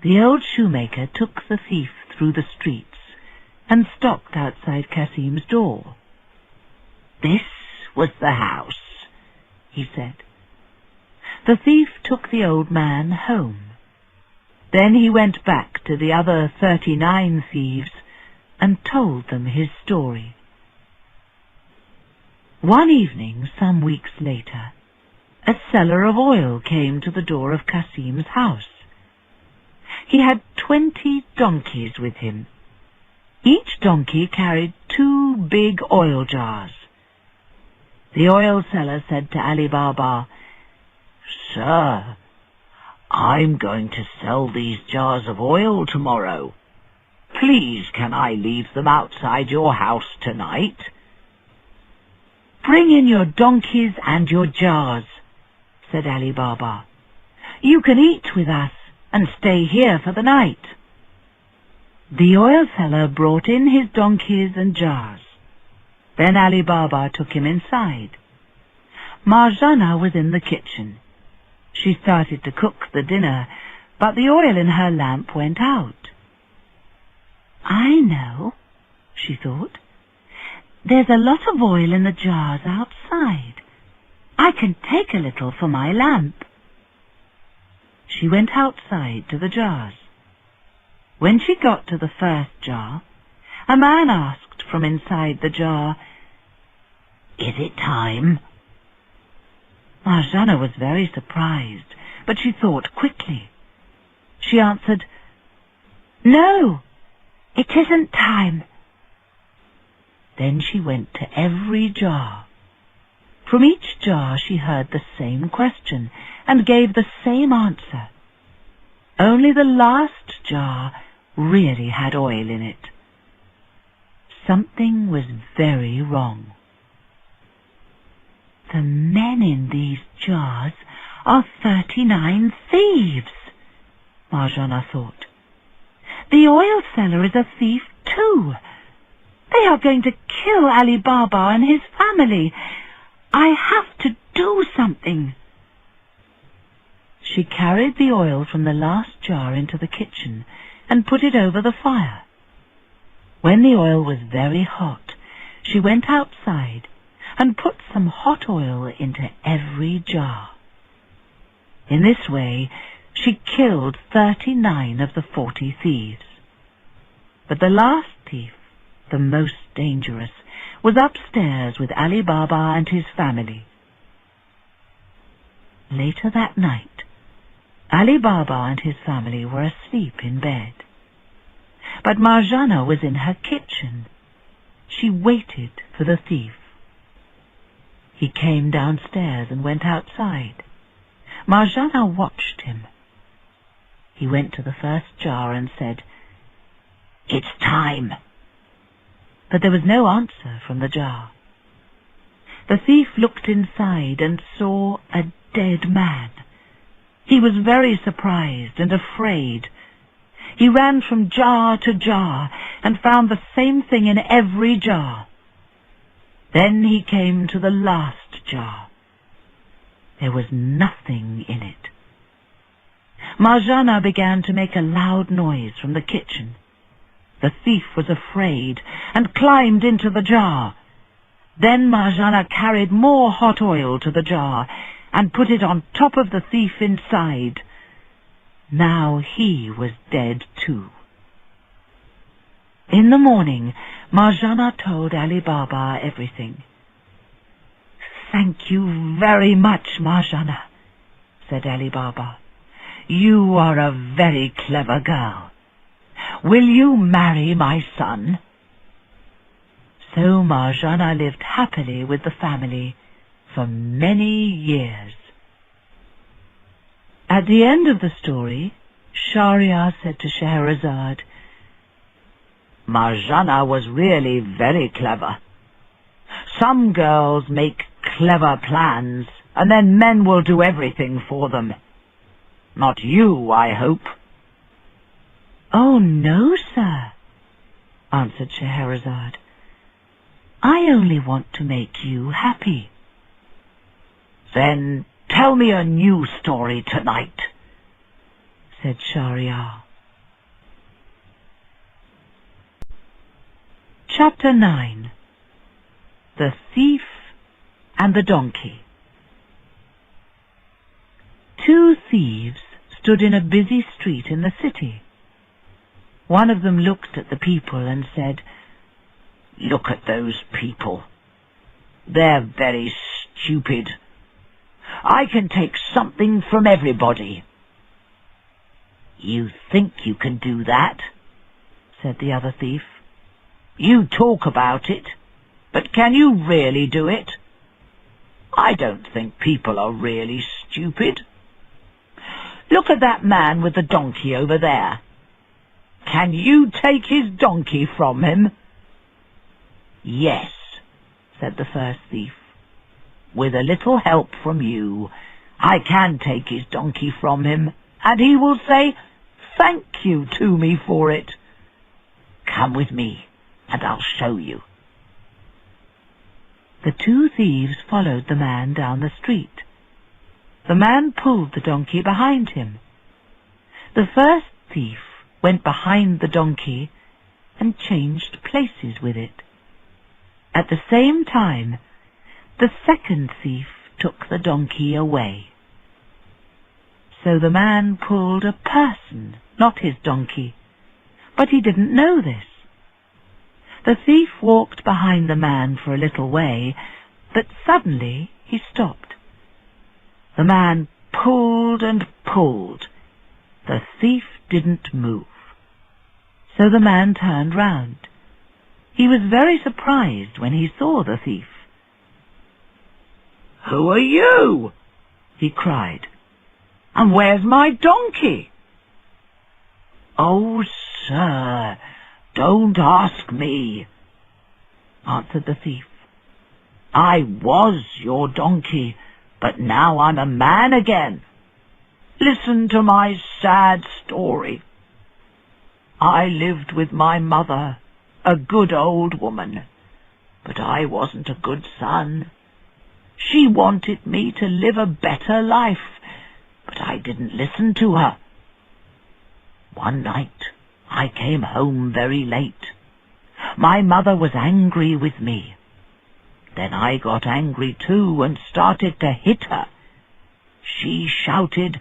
The old shoemaker took the thief through the streets and stopped outside Cassim's door. "This was the house," he said. The thief took the old man home. Then he went back to the other 39 thieves and told them his story. One evening, some weeks later, a seller of oil came to the door of Cassim's house. He had 20 donkeys with him. Each donkey carried 2 big oil jars. The oil seller said to Alibaba, "Sir, I'm going to sell these jars of oil tomorrow. Please, can I leave them outside your house tonight?" "Bring in your donkeys and your jars," said Alibaba. "You can eat with us and stay here for the night." The oil seller brought in his donkeys and jars. Then Alibaba took him inside. Marjana was in the kitchen. She started to cook the dinner, but the oil in her lamp went out. "I know," she thought. "There's a lot of oil in the jars outside. I can take a little for my lamp." She went outside to the jars. When she got to the first jar, a man asked from inside the jar, "Is it time?" Marjana was very surprised, but she thought quickly. She answered, "No, it isn't time." Then she went to every jar. From each jar she heard the same question and gave the same answer. Only the last jar really had oil in it. Something was very wrong. "The men in these jars are 39 thieves," Marjana thought. "The oil seller is a thief too. They are going to kill Alibaba and his family. I have to do something." She carried the oil from the last jar into the kitchen and put it over the fire. When the oil was very hot, she went outside and put some hot oil into every jar. In this way, she killed 39 of the 40 thieves. But the last thief, the most dangerous, was upstairs with Alibaba and his family. Later that night, Alibaba and his family were asleep in bed. But Marjana was in her kitchen. She waited for the thief. He came downstairs and went outside. Marjana watched him. He went to the first jar and said, "It's time." But there was no answer from the jar. The thief looked inside and saw a dead man. He was very surprised and afraid. He ran from jar to jar and found the same thing in every jar. Then he came to the last jar. There was nothing in it. Marjana began to make a loud noise from the kitchen. The thief was afraid and climbed into the jar. Then Marjana carried more hot oil to the jar and put it on top of the thief inside. Now he was dead too. In the morning, Marjana told Alibaba everything. "Thank you very much, Marjana," said Alibaba. "You are a very clever girl. Will you marry my son?" So Marjana lived happily with the family for many years. At the end of the story, Shahryar said to Shaharazad, "Marjana was really very clever. Some girls make clever plans, and then men will do everything for them. Not you, I hope." "Oh, no, sir," answered Shaharazad. "I only want to make you happy." "Then tell me a new story tonight," said Shahryar. Chapter 9. The Thief and the Donkey. 2 thieves stood in a busy street in the city. One of them looked at the people and said, "Look at those people. They're very stupid. I can take something from everybody." "You think you can do that?" said the other thief. "You talk about it, but can you really do it? I don't think people are really stupid. Look at that man with the donkey over there. Can you take his donkey from him?" "Yes," said the first thief. "With a little help from you, I can take his donkey from him, and he will say thank you to me for it. Come with me, and I'll show you." The 2 thieves followed the man down the street. The man pulled the donkey behind him. The first thief went behind the donkey and changed places with it. At the same time, the second thief took the donkey away. So the man pulled a person, not his donkey, but he didn't know this. The thief walked behind the man for a little way, but suddenly he stopped. The man pulled and pulled. The thief didn't move. So the man turned round. He was very surprised when he saw the thief. "Who are you?" he cried. "And where's my donkey?" "Oh, sir, don't ask me," answered the thief. "I was your donkey, but now I'm a man again. Listen to my sad story. I lived with my mother, a good old woman, but I wasn't a good son. She wanted me to live a better life, but I didn't listen to her. One night I came home very late. My mother was angry with me. Then I got angry too and started to hit her. She shouted,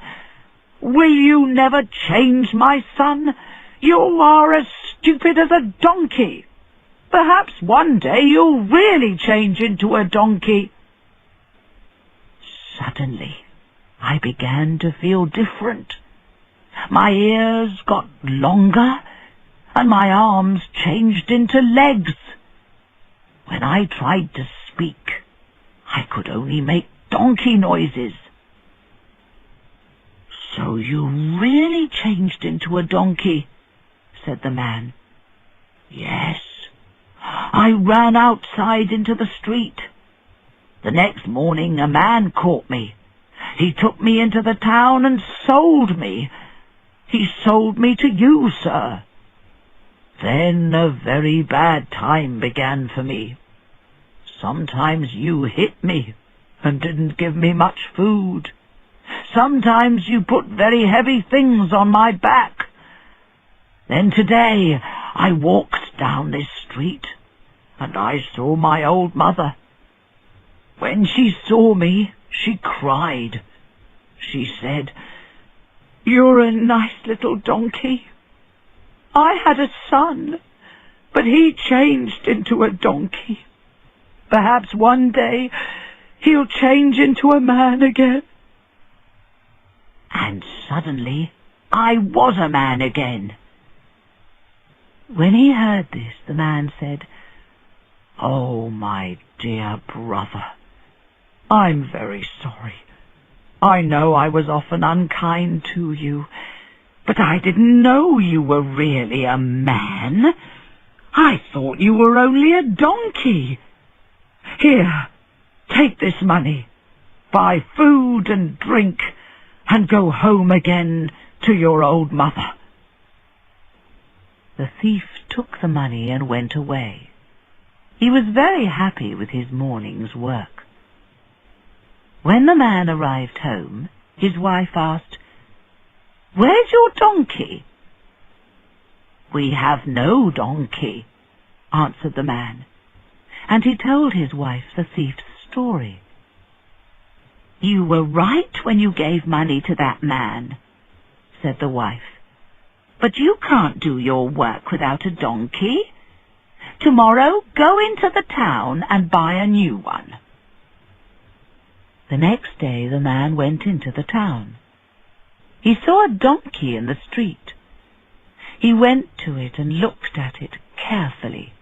"Will you never change, my son? You are as stupid as a donkey. Perhaps one day you'll really change into a donkey." Suddenly, I began to feel different. My ears got longer, and my arms changed into legs. When I tried to speak, I could only make donkey noises. "So you really changed into a donkey," said the man. "Yes. I ran outside into the street. The next morning a man caught me. He took me into the town and sold me. He sold me to you, sir. Then a very bad time began for me. Sometimes you hit me and didn't give me much food. Sometimes you put very heavy things on my back. Then today I walked down this street, and I saw my old mother. When she saw me, she cried. She said, 'You're a nice little donkey. I had a son, but he changed into a donkey. Perhaps one day he'll change into a man again.' And suddenly I was a man again." When he heard this, the man said, "Oh, my dear brother, I'm very sorry. I know I was often unkind to you, but I didn't know you were really a man. I thought you were only a donkey. Here, take this money, buy food and drink, and go home again to your old mother." The thief took the money and went away. He was very happy with his morning's work. When the man arrived home, his wife asked, "Where's your donkey?" "We have no donkey," answered the man, and he told his wife the thief's story. "You were right when you gave money to that man," said the wife. "But you can't do your work without a donkey. Tomorrow go into the town and buy a new one." The next day the man went into the town. He saw a donkey in the street. He went to it and looked at it carefully.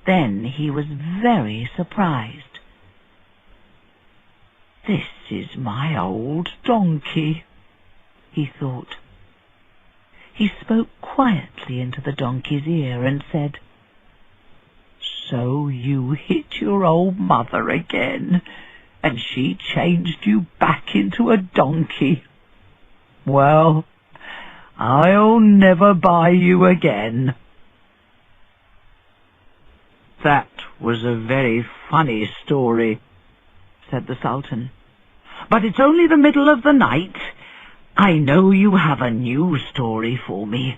Then he was very surprised. "This is my old donkey," he thought. He spoke quietly into the donkey's ear and said, "So you hit your old mother again, and she changed you back into a donkey. Well, I'll never buy you again." "That was a very funny story," said the Sultan. "But it's only the middle of the night. I know you have a new story for me."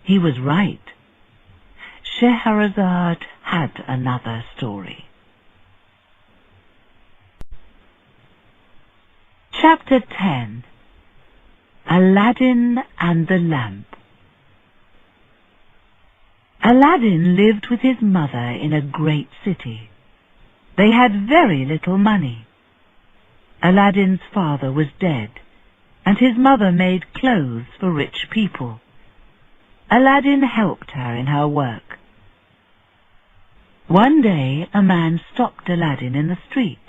He was right. Shaharazad had another story. Chapter 10. Aladdin and the Lamp. Aladdin lived with his mother in a great city. They had very little money. Aladdin's father was dead, and his mother made clothes for rich people. Aladdin helped her in her work. One day a man stopped Aladdin in the street.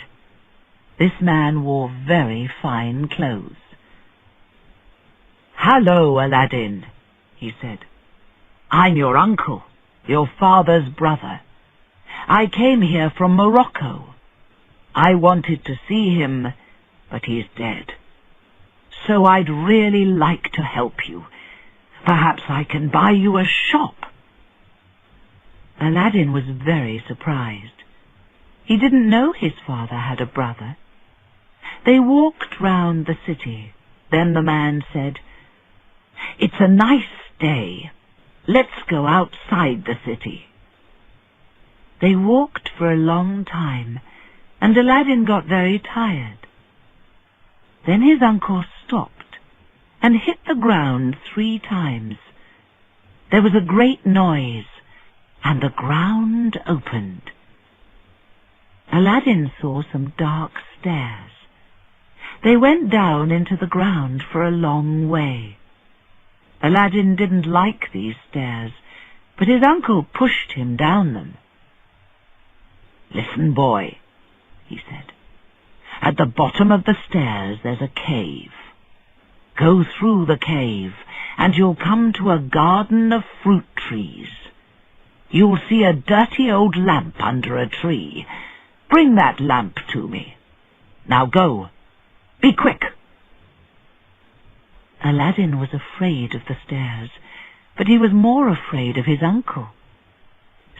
This man wore very fine clothes. "Hello, Aladdin," he said. "I'm your uncle, your father's brother. I came here from Morocco. I wanted to see him, but he's dead. So I'd really like to help you. Perhaps I can buy you a shop." Aladdin was very surprised. He didn't know his father had a brother. They walked round the city. Then the man said, "It's a nice day. Let's go outside the city." They walked for a long time, and Aladdin got very tired. Then his uncle stopped and hit the ground 3 times. There was a great noise, and the ground opened. Aladdin saw some dark stairs. They went down into the ground for a long way. Aladdin didn't like these stairs, but his uncle pushed him down them. "Listen, boy," he said. "At the bottom of the stairs there's a cave. Go through the cave, and you'll come to a garden of fruit trees. You'll see a dirty old lamp under a tree. Bring that lamp to me. Now go. Be quick." Aladdin was afraid of the stairs, but he was more afraid of his uncle.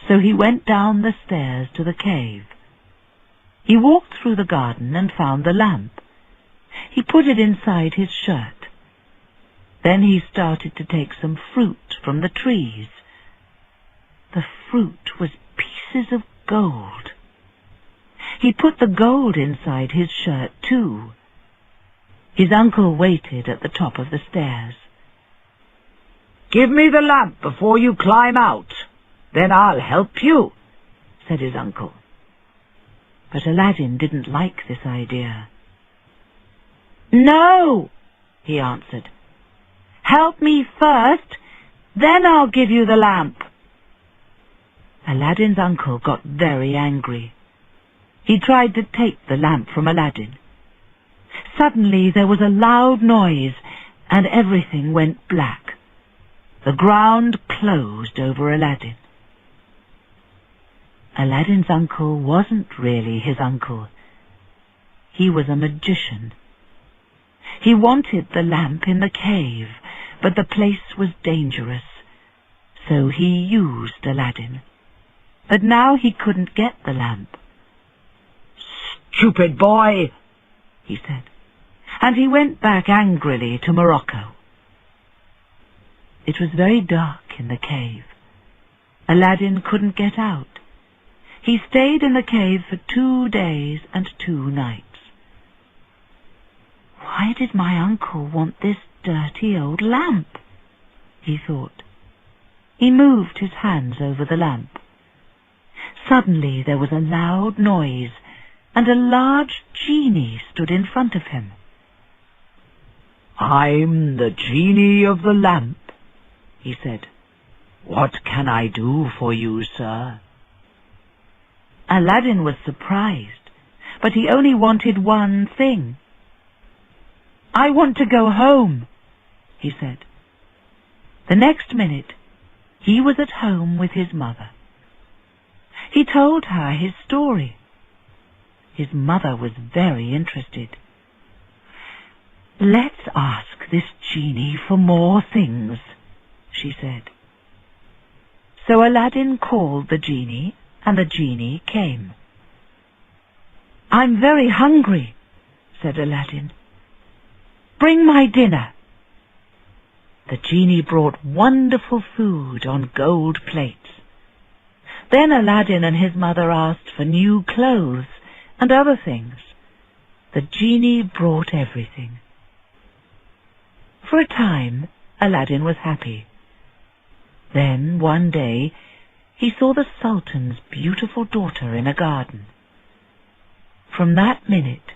So he went down the stairs to the cave. He walked through the garden and found the lamp. He put it inside his shirt. Then he started to take some fruit from the trees. The fruit was pieces of gold. He put the gold inside his shirt too. His uncle waited at the top of the stairs. "Give me the lamp before you climb out. Then I'll help you," said his uncle. But Aladdin didn't like this idea. "No," he answered. "Help me first, then I'll give you the lamp." Aladdin's uncle got very angry. He tried to take the lamp from Aladdin. Suddenly there was a loud noise, and everything went black. The ground closed over Aladdin. Aladdin's uncle wasn't really his uncle. He was a magician. He wanted the lamp in the cave, but the place was dangerous, so he used Aladdin. But now he couldn't get the lamp. "Stupid boy," he said, and he went back angrily to Morocco. It was very dark in the cave. Aladdin couldn't get out. He stayed in the cave for 2 days and 2 nights. "Why did my uncle want this dirty old lamp?" he thought. He moved his hands over the lamp. Suddenly there was a loud noise, and a large genie stood in front of him. "I'm the genie of the lamp," he said. "What can I do for you, sir?" Aladdin was surprised, but he only wanted one thing. "I want to go home," he said. The next minute he was at home with his mother. He told her his story. His mother was very interested. "Let's ask this genie for more things," she said. So Aladdin called the genie, and the genie came. "I'm very hungry," said Aladdin. "Bring my dinner." The genie brought wonderful food on gold plates. Then Aladdin and his mother asked for new clothes and other things. The genie brought everything. For a time, Aladdin was happy. Then, one day, he saw the Sultan's beautiful daughter in a garden. From that minute,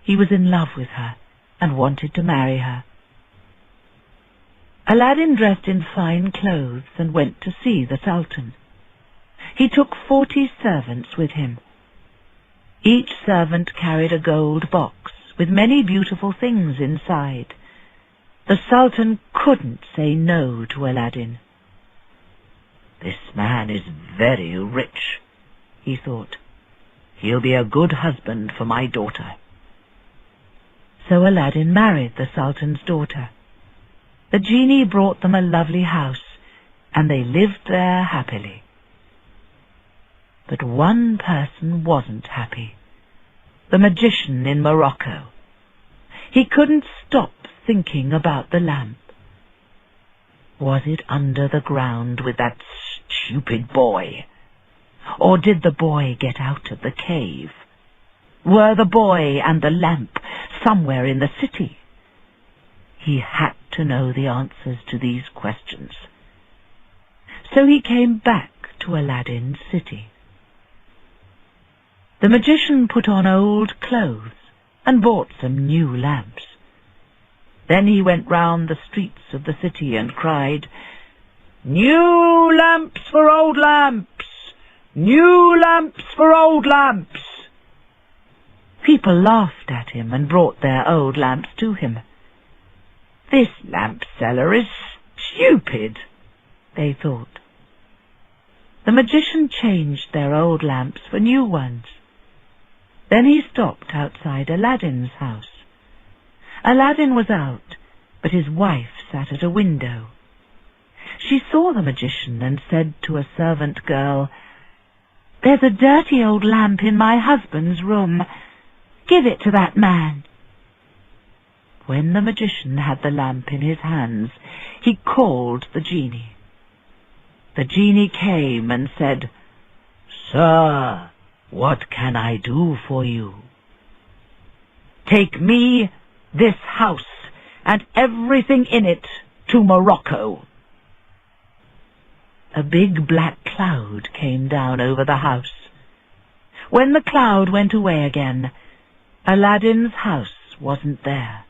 he was in love with her and wanted to marry her. Aladdin dressed in fine clothes and went to see the Sultan. He took 40 servants with him. Each servant carried a gold box with many beautiful things inside. The Sultan couldn't say no to Aladdin. "This man is very rich," he thought. "He'll be a good husband for my daughter." So Aladdin married the Sultan's daughter. The genie brought them a lovely house, and they lived there happily. But one person wasn't happy. the magician in Morocco. He couldn't stop thinking about the lamp. Was it under the ground with that stupid boy? Or did the boy get out of the cave? Were the boy and the lamp somewhere in the city? He had to know the answers to these questions. So he came back to Aladdin's city. The magician put on old clothes and bought some new lamps. Then he went round the streets of the city and cried, "New lamps for old lamps! New lamps for old lamps!" People laughed at him and brought their old lamps to him. "This lamp seller is stupid," they thought. The magician changed their old lamps for new ones. Then he stopped outside Aladdin's house. Aladdin was out, but his wife sat at a window. She saw the magician and said to a servant girl, "There's a dirty old lamp in my husband's room. Give it to that man." When the magician had the lamp in his hands, he called the genie. The genie came and said, "Sir, what can I do for you?" "Take me, this house, and everything in it to Morocco." A big black cloud came down over the house. When the cloud went away again, Aladdin's house wasn't there.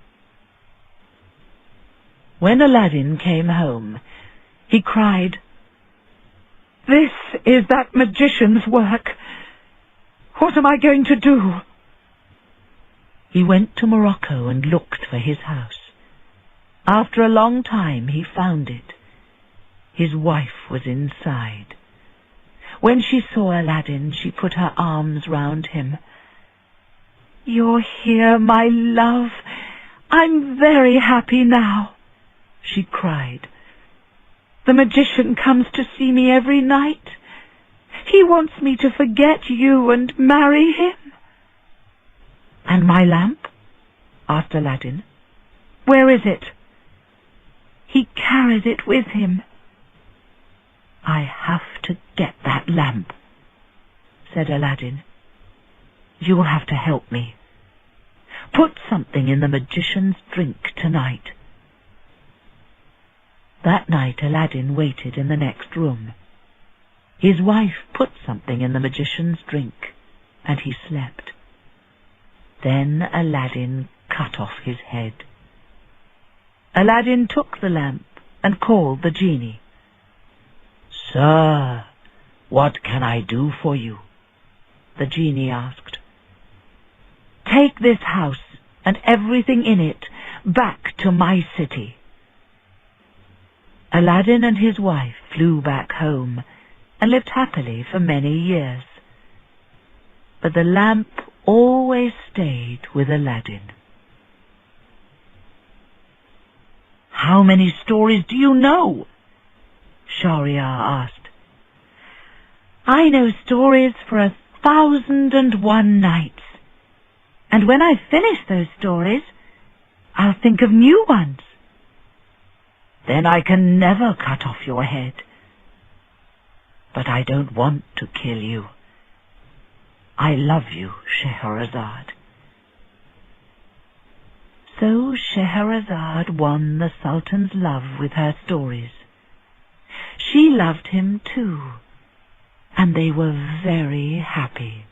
When Aladdin came home, he cried, "This is that magician's work. What am I going to do?" He went to Morocco and looked for his house. After a long time he found it. His wife was inside. When she saw Aladdin, she put her arms round him. "You're here, my love. I'm very happy now," she cried. "The magician comes to see me every night. He wants me to forget you and marry him." "And my lamp?" asked Aladdin. "Where is it?" "He carries it with him." "I have to get that lamp," said Aladdin. "You'll have to help me. Put something in the magician's drink tonight." That night Aladdin waited in the next room. His wife put something in the magician's drink, and he slept. Then Aladdin cut off his head. Aladdin took the lamp and called the genie. "Sir, what can I do for you?" the genie asked. "Take this house and everything in it back to my city." Aladdin and his wife flew back home and lived happily for many years. But the lamp always stayed with Aladdin. "How many stories do you know?" Shahryar asked. "I know stories for 1,001 nights. And when I finish those stories, I'll think of new ones." "Then I can never cut off your head. But I don't want to kill you. I love you, Shaharazad." So Shaharazad won the Sultan's love with her stories. She loved him too, and they were very happy.